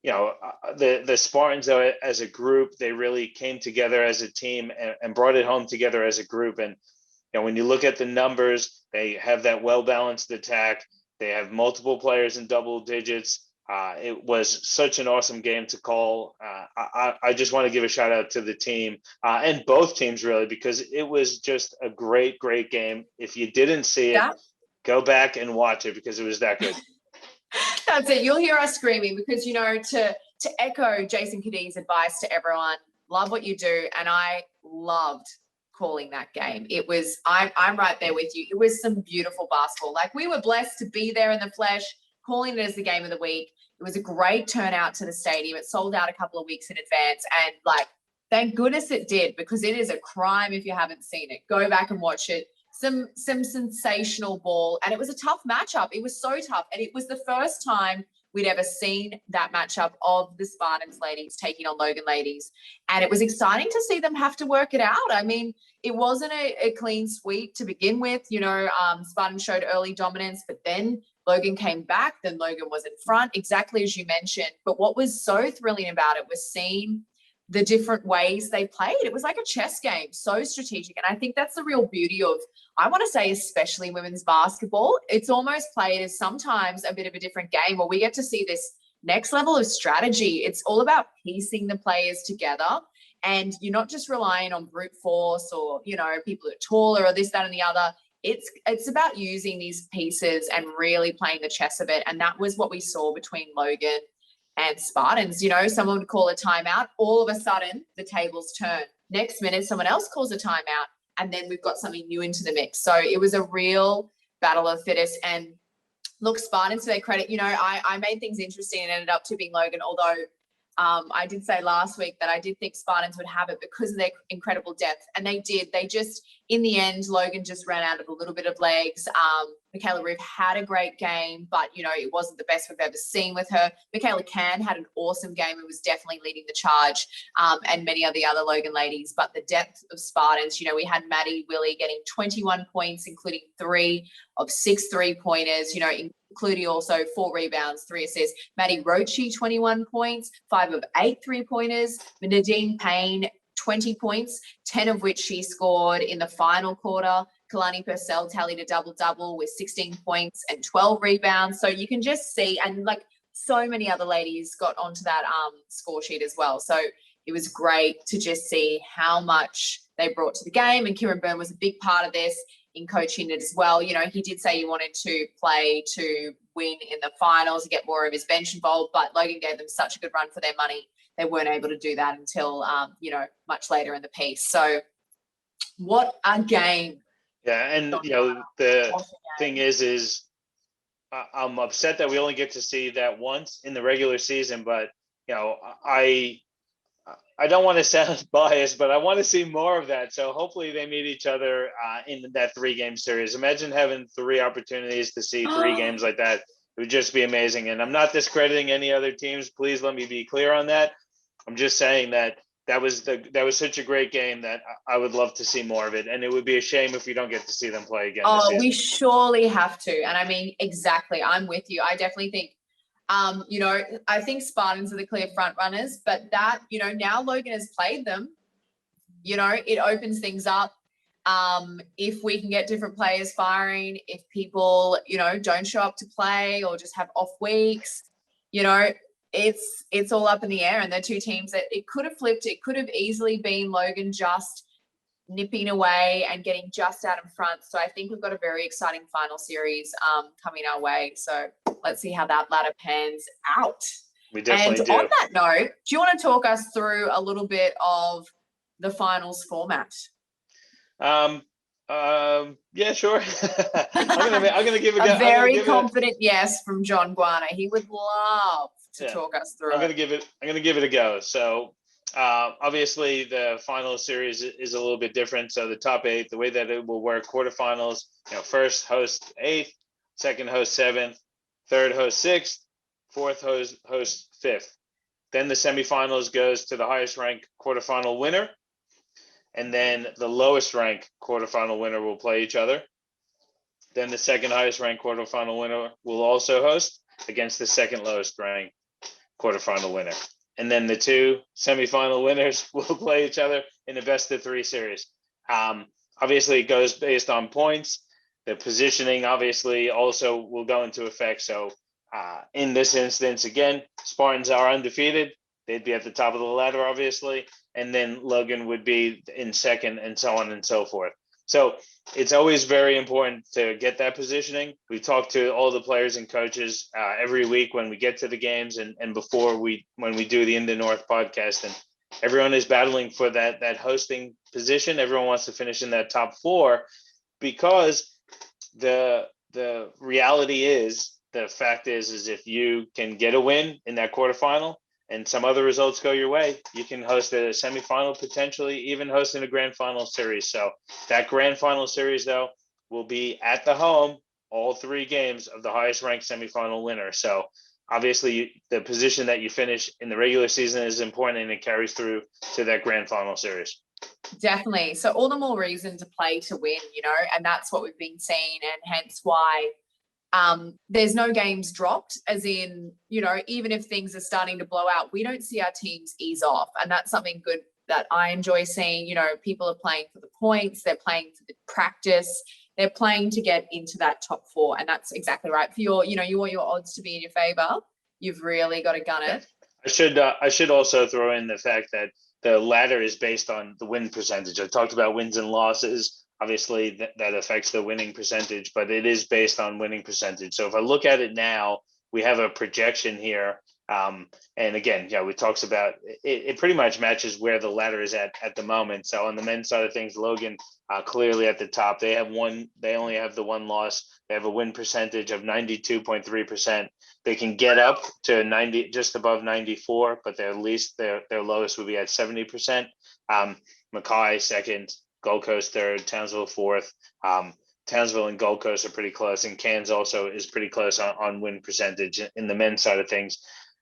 the Spartans, as a group, they really came together as a team and brought it home together as a group. And when you look at the numbers, they have that well-balanced attack. They have multiple players in double digits. It was such an awesome game to call. I just want to give a shout out to the team and both teams, really, because it was just a great, great game. If you didn't see it, go back and watch it, because it was that good. That's it. You'll hear us screaming because, to echo Jason Cadee's advice to everyone, love what you do. And I loved calling that game. It was, I'm right there with you. It was some beautiful basketball. Like, we were blessed to be there in the flesh, calling it as the game of the week. It was a great turnout to the stadium. It sold out a couple of weeks in advance. And thank goodness it did, because it is a crime if you haven't seen it. Go back and watch it. Some sensational ball. And it was a tough matchup. It was so tough. And it was the first time we'd ever seen that matchup of the Spartans ladies taking on Logan ladies. And it was exciting to see them have to work it out. I mean, it wasn't a clean sweep to begin with. Spartans showed early dominance, but then Logan came back, then Logan was in front, exactly as you mentioned. But what was so thrilling about it was seeing the different ways they played. It was like a chess game, so strategic. And I think that's the real beauty of, I want to say, especially women's basketball. It's almost played as sometimes a bit of a different game where we get to see this next level of strategy. It's all about piecing the players together. And you're not just relying on brute force or, people that are taller or this, that, and the other. It's about using these pieces and really playing the chess of it. And that was what we saw between Logan and Spartans. Someone would call a timeout. All of a sudden, the tables turn. Next minute, someone else calls a timeout. And then we've got something new into the mix. So it was a real battle of fittest. And look, Spartans, to their credit, I made things interesting and ended up tipping Logan, although I did say last week that I did think Spartans would have it because of their incredible depth. And they did. They just, in the end, Logan just ran out of a little bit of legs. Michaela Roof had a great game, but, it wasn't the best we've ever seen with her. Michaela Can had an awesome game and was definitely leading the charge, and many of the other Logan ladies. But the depth of Spartans, we had Maddie Willie getting 21 points, including 3 of 6 3-pointers, including also 4 rebounds, 3 assists. Maddie Roche, 21 points, 5 of 8 3-pointers. Nadine Payne, 20 points, 10 of which she scored in the final quarter. Kalani Purcell tallied a double-double with 16 points and 12 rebounds. So you can just see, and like so many other ladies got onto that score sheet as well. So it was great to just see how much they brought to the game. And Kieran Byrne was a big part of this in coaching it as well. You know, he did say he wanted to play to win in the finals and get more of his bench involved, but Logan gave them such a good run for their money. They weren't able to do that until, you know, much later in the piece. So what a game. Yeah, and, you know, the thing is I'm upset that we only get to see that once in the regular season, but, you know, I don't want to sound biased, but I want to see more of that. So hopefully they meet each other in that 3-game series. Imagine having 3 opportunities to see 3 games like that. It would just be amazing. And I'm not discrediting any other teams. Please let me be clear on that. I'm just saying that was such a great game that I would love to see more of it. And it would be a shame if we don't get to see them play again. Oh, we surely have to. And I mean, exactly. I'm with you. I definitely think, you know, I think Spartans are the clear front runners, but that, you know, now Logan has played them, you know, it opens things up. If we can get different players firing, if people, you know, don't show up to play or just have off weeks, you know, it's all up in the air. And the 2 teams that it could have flipped, it could have easily been Logan just nipping away and getting just out in front. So I think we've got a very exciting final series coming our way. So let's see how that ladder pans out. We definitely do. On that note, do you want to talk us through a little bit of the finals format? Yeah, sure. I'm gonna give a very confident yes from John Guarna. He would love to talk us through. I'm gonna give it a go. So obviously the final series is a little bit different. So the top 8, the way that it will work, quarterfinals, you know, first host 8th, second host 7th, third host 6th, fourth host 5th. Then the semifinals goes to the highest ranked quarterfinal winner. And then the lowest ranked quarterfinal winner will play each other. Then the second highest ranked quarterfinal winner will also host against the second lowest ranked quarterfinal winner. And then the 2 semifinal winners will play each other in the best of 3 series. Obviously, it goes based on points. The positioning obviously also will go into effect. So in this instance, again, Spartans are undefeated. They'd be at the top of the ladder, obviously. And then Logan would be in second, and so on and so forth. So it's always very important to get that positioning. We talk to all the players and coaches every week when we get to the games and before when we do the In the North podcast, and everyone is battling for that hosting position. Everyone wants to finish in that top 4 because the reality is, the fact is if you can get a win in that quarterfinal and some other results go your way, you can host a semifinal, potentially even hosting a grand final series. So that grand final series, though, will be at the home, all 3 games of the highest ranked semifinal winner. So obviously the position that you finish in the regular season is important, and it carries through to that grand final series. Definitely. So all the more reason to play to win, you know, and that's what we've been seeing, and hence why there's no games dropped, as in, you know, even if things are starting to blow out, we don't see our teams ease off. And that's something good that I enjoy seeing. You know, people are playing for the points, they're playing for the practice, they're playing to get into that top 4. And that's exactly right. For your, you know, you want your odds to be in your favor, you've really got to gun it. I should also throw in the fact that the ladder is based on the win percentage. I talked about wins and losses. Obviously, that affects the winning percentage, but it is based on winning percentage. So if I look at it now, we have a projection here. And again, yeah, we talks about it pretty much matches where the ladder is at the moment. So on the men's side of things, Logan clearly at the top. They only have the 1 loss. They have a win percentage of 92.3%. They can get up to 90, just above 94, but their lowest would be at 70%. Mackay second, Gold Coast third, Townsville fourth. Townsville and Gold Coast are pretty close, and Cairns also is pretty close on win percentage in the men's side of things.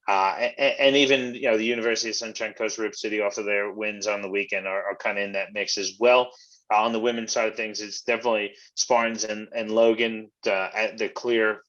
And even, you know, the University of Sunshine Coast, Rip City, off of their wins on the weekend are kind of in that mix as well. On the women's side of things, it's definitely Spartans and Logan, at the clear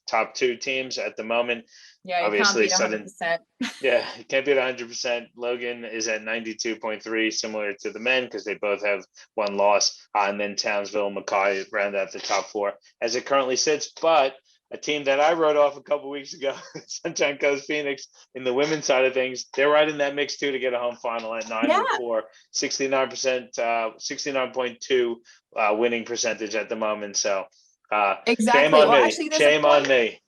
top two teams at the moment. Yeah, you Obviously, can't beat 100%. Yeah, you can't beat 100%. Logan is at 92.3, similar to the men, because they both have one loss. And then Townsville and Mackay round out the top four as it currently sits. But a team that I wrote off a couple weeks ago, Sunshine Coast Phoenix, in the women's side of things, they're right in that mix too to get a home final at 9-4, 69%, 69.2 winning percentage at the moment. So Exactly. shame on Well, me. actually, Shame on me.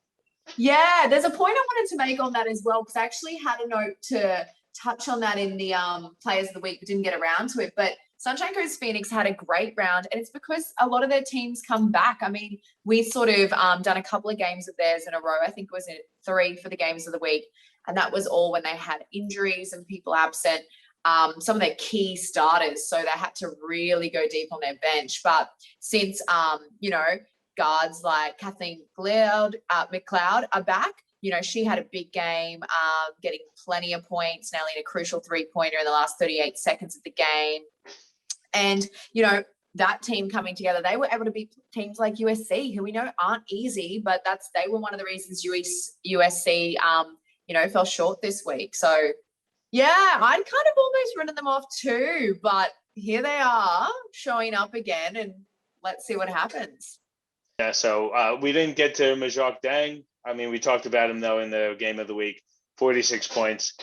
Yeah, there's a point I wanted to make on that as well, because I actually had a note to touch on that in the Players of the Week, but didn't get around to it. But Sunshine Coast Phoenix had a great round, and it's because a lot of their teams come back. I mean, we sort of done a couple of games of theirs in a row. I think it was 3 for the Games of the Week, and that was all when they had injuries and people absent. Some of their key starters, so they had to really go deep on their bench. But since guards like Kathleen McLeod are back, she had a big game, getting plenty of points, nailing a crucial 3-pointer in the last 38 seconds of the game. And, that team coming together, they were able to beat teams like USC, who we know aren't easy, but they were one of the reasons USC, fell short this week. So, yeah, I'd kind of almost written them off too, but here they are showing up again, and let's see what happens. Yeah, so we didn't get to Majok Dang. I mean, we talked about him, though, in the Game of the Week. 46 points.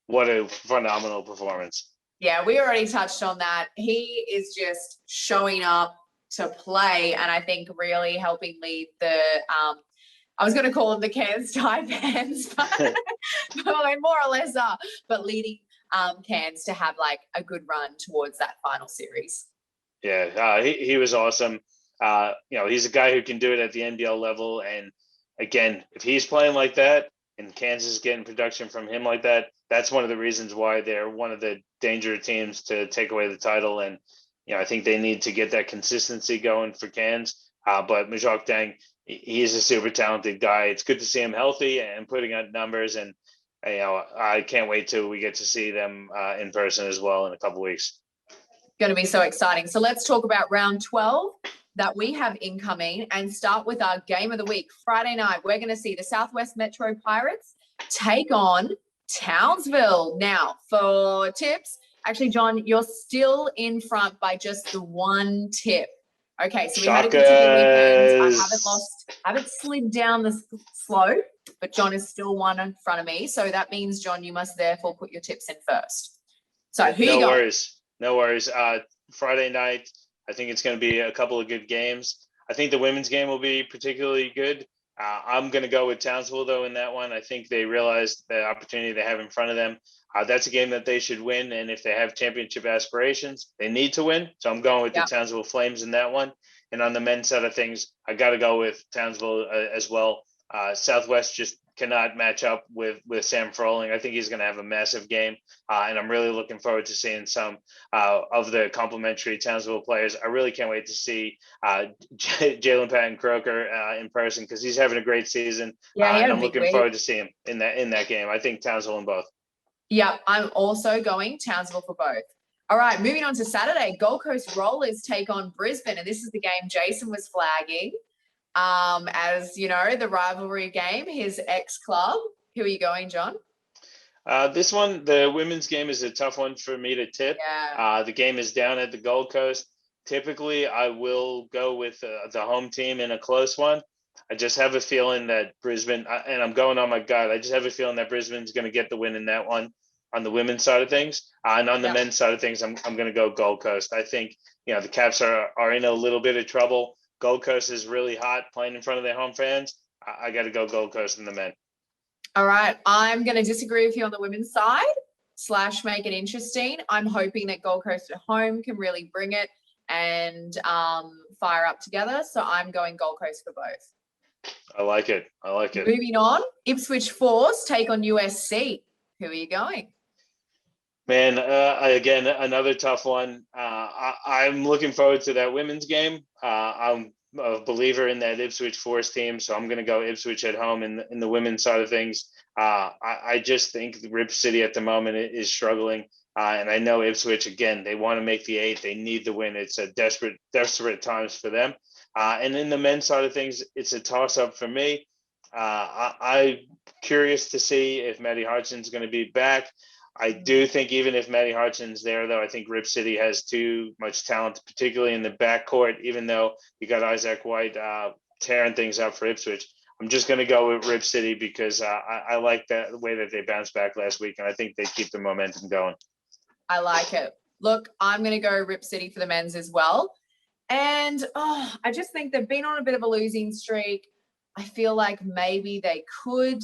What a phenomenal performance. Yeah, we already touched on that. He is just showing up to play, and I think really helping lead the I was going to call them the Cairns Taipans, but well, they more or less are, but leading Cairns to have like a good run towards that final series. Yeah, he was awesome. He's a guy who can do it at the NBL level. And again, if he's playing like that and Kansas is getting production from him like that, that's one of the reasons why they're one of the danger teams to take away the title. And, I think they need to get that consistency going for Cairns. But Majok Dang, he's a super talented guy. It's good to see him healthy and putting out numbers. And, I can't wait till we get to see them in person as well in a couple of weeks. Going to be so exciting. So let's talk about round 12 that we have incoming and start with our game of the week. Friday night, we're going to see the Southwest Metro Pirates take on Townsville. Now, for tips, actually, John, you're still in front by just the one tip. Okay, so we had a good tipping weekend. I haven't slid down the slope, but John is still one in front of me. So that means, John, you must therefore put your tips in first. So who you got? No worries. Friday night, I think it's going to be a couple of good games. I think the women's game will be particularly good. I'm going to go with Townsville, though, in that one. I think they realized the opportunity they have in front of them. That's a game that they should win. And if they have championship aspirations, they need to win. So I'm going with the Townsville Flames in that one. And on the men's side of things, I got to go with Townsville as well. Southwest just cannot match up with Sam Froling. I think he's going to have a massive game. And I'm really looking forward to seeing some of the complimentary Townsville players. I really can't wait to see Jalen Patton Croker in person, because he's having a great season. Yeah, and I'm looking forward to seeing him in that game. I think Townsville in both. Yeah, I'm also going Townsville for both. All right, moving on to Saturday, Gold Coast Rollers take on Brisbane. And this is the game Jason was flagging. As the rivalry game, his ex-club. Who are you going, John? This one, the women's game, is a tough one for me to tip. Yeah. The game is down at the Gold Coast. Typically, I will go with the home team in a close one. I just have a feeling that Brisbane, and I'm going on my gut, I just have a feeling that Brisbane's going to get the win in that one on the women's side of things. And on the men's side of things, I'm going to go Gold Coast. I think, the Caps are in a little bit of trouble. Gold Coast is really hot playing in front of their home fans. I got to go Gold Coast in the men. All right. I'm going to disagree with you on the women's side / make it interesting. I'm hoping that Gold Coast at home can really bring it and fire up together. So I'm going Gold Coast for both. I like it. Moving on, Ipswich Force take on USC. Who are you going? Man, again, another tough one. I'm looking forward to that women's game. I'm a believer in that Ipswich Force team, so I'm going to go Ipswich at home in the women's side of things. I just think Rip City at the moment is struggling. And I know Ipswich, again, they want to make the 8. They need the win. It's a desperate times for them. And in the men's side of things, it's a toss-up for me. I'm curious to see if Matty Hodgson's going to be back. I do think even if Matty Hodgson's there, though, I think Rip City has too much talent, particularly in the backcourt, even though you got Isaac White tearing things up for Ipswich. I'm just going to go with Rip City because I like the way that they bounced back last week, and I think they keep the momentum going. I like it. Look, I'm going to go Rip City for the men's as well. And I just think they've been on a bit of a losing streak. I feel like maybe they could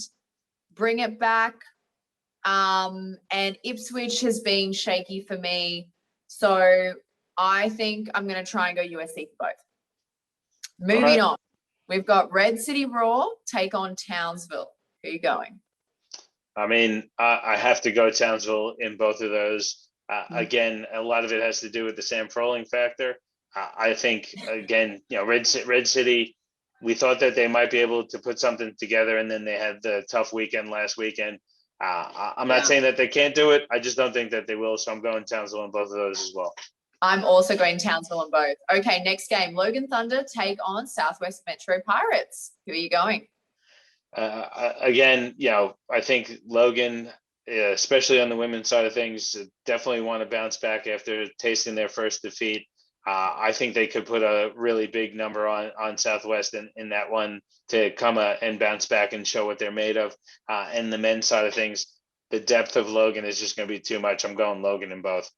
bring it back. And Ipswich has been shaky for me. So I think I'm going to try and go USC for both. Moving on. We've got Red City Raw take on Townsville. Who are you going? I mean, I have to go Townsville in both of those. Again, a lot of it has to do with the Sam Froling factor. I think, again, Red City, we thought that they might be able to put something together, and then they had the tough weekend last weekend. I'm not saying that they can't do it. I just don't think that they will. So I'm going Townsville in both of those as well. I'm also going Townsville in both. Okay, next game. Logan Thunder take on Southwest Metro Pirates. Who are you going? Again, I think Logan, especially on the women's side of things, definitely want to bounce back after tasting their first defeat. I think they could put a really big number on Southwest in that one to come and bounce back and show what they're made of. And the men's side of things, the depth of Logan is just going to be too much. I'm going Logan in both.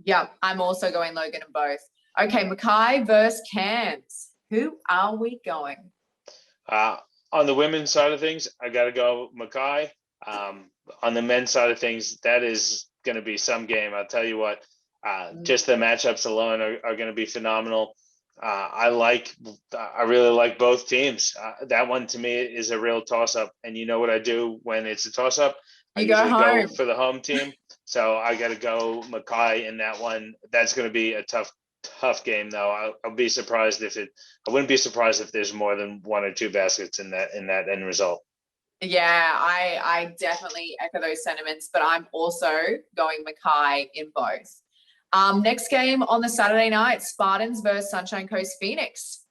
Yeah, I'm also going Logan in both. Okay, Mackay versus Cairns. Who are we going? On the women's side of things, I got to go Mackay. On the men's side of things, that is going to be some game. I'll tell you what. Just the matchups alone are going to be phenomenal. I really like both teams. That one to me is a real toss-up. And you know what I do when it's a toss-up? I usually go for the home team. So I got to go Mackay in that one. That's going to be a tough game, though. I'll be surprised I wouldn't be surprised if there's more than 1 or 2 baskets in that end result. Yeah, I definitely echo those sentiments, but I'm also going Mackay in both. Next game on the Saturday night, Spartans versus Sunshine Coast Phoenix.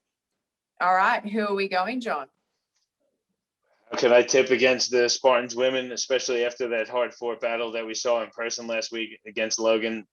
All right, who are we going, John? How can I tip against the Spartans women, especially after that hard-fought battle that we saw in person last week against Logan?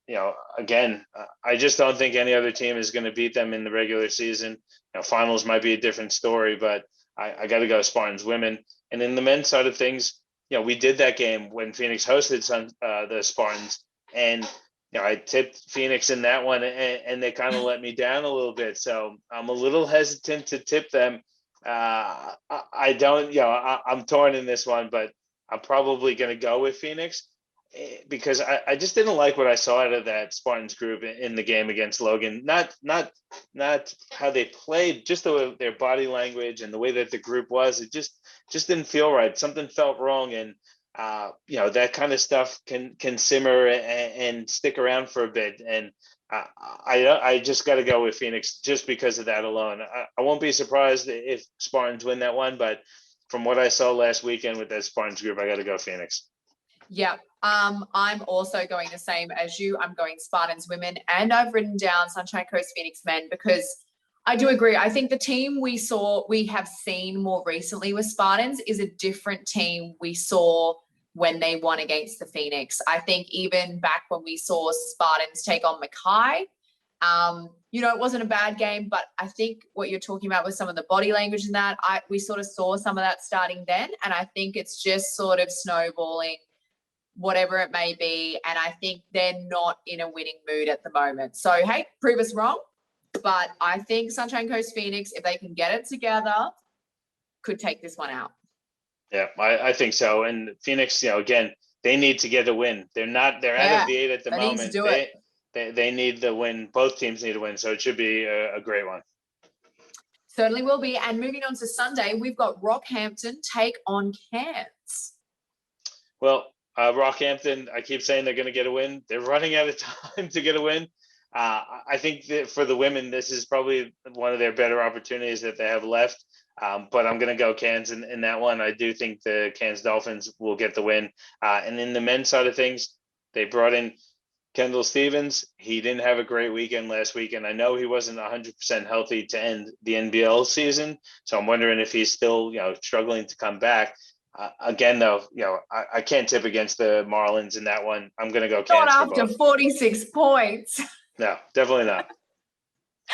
Again, I just don't think any other team is going to beat them in the regular season. Finals might be a different story, but I got to go Spartans women. And in the men's side of things, we did that game when Phoenix hosted the Spartans, and I tipped Phoenix in that one, and they kind of let me down a little bit. So I'm a little hesitant to tip them. I don't, I'm torn in this one, but I'm probably going to go with Phoenix because I just didn't like what I saw out of that Spartans group in the game against Logan. Not how they played, just their body language and the way that the group was. It just didn't feel right. Something felt wrong, and that kind of stuff can simmer and stick around for a bit. And I just got to go with Phoenix just because of that alone. I won't be surprised if Spartans win that one, but from what I saw last weekend with that Spartans group, I got to go Phoenix. Yeah, I'm also going the same as you. I'm going Spartans women, and I've written down Sunshine Coast Phoenix men because I do agree. I think the team we have seen more recently with Spartans is a different team we saw when they won against the Phoenix. I think even back when we saw Spartans take on Mackay, it wasn't a bad game, but I think what you're talking about with some of the body language and that, we sort of saw some of that starting then, and I think it's just sort of snowballing, whatever it may be, and I think they're not in a winning mood at the moment. So, hey, prove us wrong, but I think Sunshine Coast Phoenix, if they can get it together, could take this one out. Yeah, I think so. And Phoenix, again, they need to get a win. They're out of the 8 at the moment. They need the win. Both teams need a win. So it should be a great one. Certainly will be. And moving on to Sunday, we've got Rockhampton take on Cairns. Well, Rockhampton, I keep saying they're going to get a win. They're running out of time to get a win. I think that for the women, this is probably one of their better opportunities that they have left. But I'm going to go Cairns in that one. I do think the Cairns Dolphins will get the win. And in the men's side of things, they brought in Kendall Stevens, he didn't have a great weekend last week, and I know he wasn't 100% healthy to end the NBL season. So I'm wondering if he's still, struggling to come back. Again, though, I can't tip against the Marlins in that one. I'm going to go Cans Not for after both. 46 points. No, definitely not.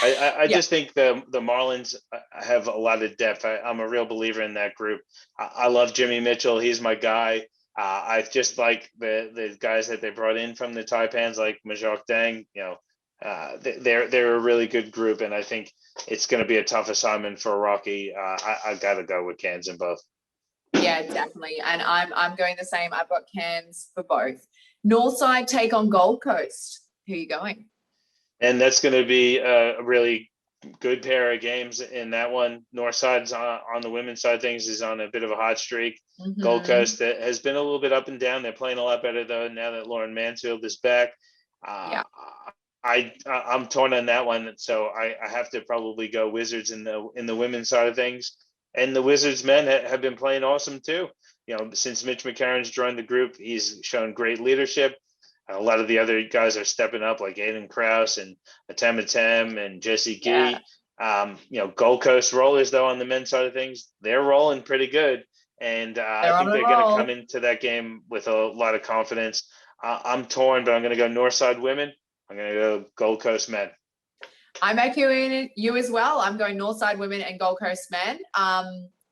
I just think the Marlins have a lot of depth. I'm a real believer in that group. I love Jimmy Mitchell. He's my guy. I just like the guys that they brought in from the Taipans, like Majok Dang. They're a really good group, and I think it's going to be a tough assignment for Rocky. I got to go with Cans in both. Yeah, definitely. And I'm going the same. I've got Cans for both. Northside take on Gold Coast. Who are you going? And that's going to be a really good pair of games in that one. Northside's on the women's side of things is on a bit of a hot streak. Mm-hmm. Gold Coast has been a little bit up and down. They're playing a lot better though now that Lauren Mansfield is back. I'm torn on that one, so I have to probably go Wizards in the women's side of things. And the Wizards men have been playing awesome too. Since Mitch McCarron's joined the group, he's shown great leadership. A lot of the other guys are stepping up, like Aiden Krause and Atem and Jesse Gee. Yeah. Gold Coast Rollers, though, on the men's side of things, they're rolling pretty good. And I think they're going to come into that game with a lot of confidence. I'm torn, but I'm going to go Northside women. I'm going to go Gold Coast men. I'm echoing you as well. I'm going Northside women and Gold Coast men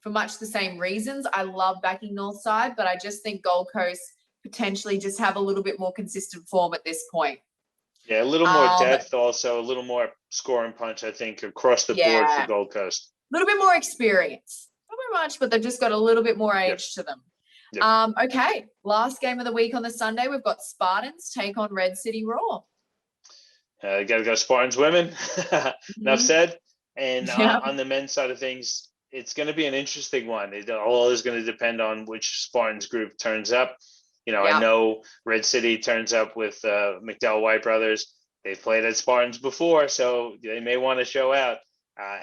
for much the same reasons. I love backing Northside, but I just think Gold Coast potentially just have a little bit more consistent form at this point. Yeah, a little more depth also, a little more score and punch, I think, across the board for Gold Coast. A little bit more experience. Not very much, but they've just got a little bit more age to them. Yep. Okay, last game of the week on the Sunday, we've got Spartans take on Red City Raw. You got to go Spartans women. Enough said. And on the men's side of things, it's going to be an interesting one. It all is going to depend on which Spartans group turns up. I know Red City turns up with McDowell White brothers. They've played at Spartans before, so they may want to show out.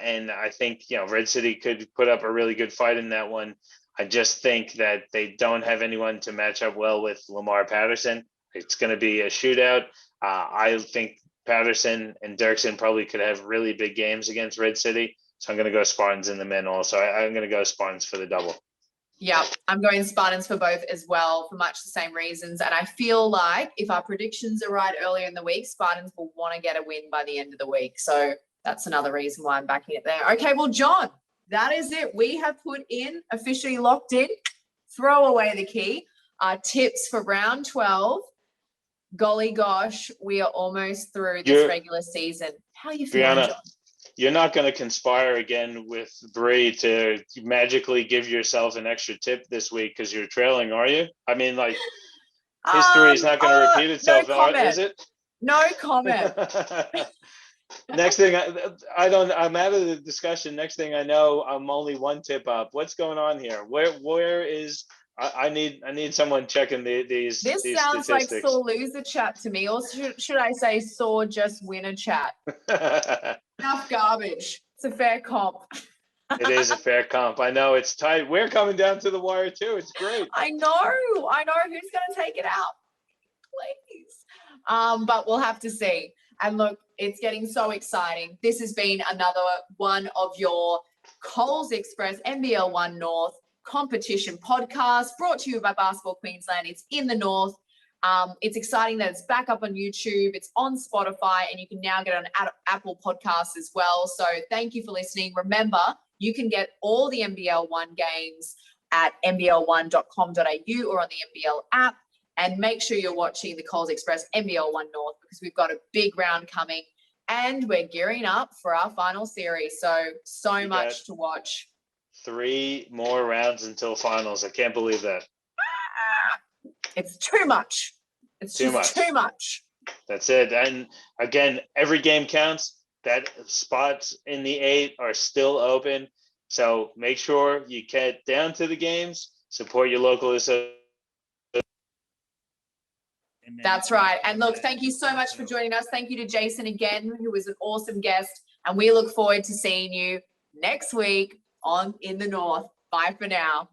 And I think, Red City could put up a really good fight in that one. I just think that they don't have anyone to match up well with Lamar Patterson. It's going to be a shootout. I think Patterson and Dirksen probably could have really big games against Red City. So I'm going to go Spartans in the men also. I'm going to go Spartans for the double. Yeah, I'm going Spartans for both as well for much the same reasons. And I feel like if our predictions are right earlier in the week, Spartans will want to get a win by the end of the week. So that's another reason why I'm backing it there. Okay, well, John, that is it. We have put in, officially locked in, throw away the key. Our tips for round 12. Golly gosh, we are almost through this regular season. How are you feeling, Briana, John? You're not going to conspire again with Bree to magically give yourself an extra tip this week because you're trailing, are you? I mean, like, history is not going to repeat itself, is it? No comment. Next thing I'm out of the discussion. Next thing I know, I'm only one tip up. What's going on here? Where is I need someone checking these. This these sounds statistics. like sore loser chat to me, or should I say sore just winner chat? Enough garbage. It's a fair comp. It is a fair comp. I know it's tight. We're coming down to the wire too. It's great. I know. Who's going to take it out? Please. But we'll have to see. And look, it's getting so exciting. This has been another one of your Coles Express NBL1 North competition podcast brought to you by Basketball Queensland. It's in the North. It's exciting that it's back up on YouTube. It's on Spotify, and you can now get it on Apple Podcasts as well. So thank you for listening. Remember, you can get all the NBL1 games at nbl1.com.au or on the NBL app. And make sure you're watching the Coles Express NBL1 North because we've got a big round coming and we're gearing up for our final series. So much to watch. 3 more rounds until finals. I can't believe that. It's too much. It's too much. That's it. And again, every game counts. That spots in the 8 are still open. So make sure you get down to the games, support your local association. That's right. And look, thank you so much for joining us. Thank you to Jason again, who was an awesome guest. And we look forward to seeing you next week in the North. Bye for now.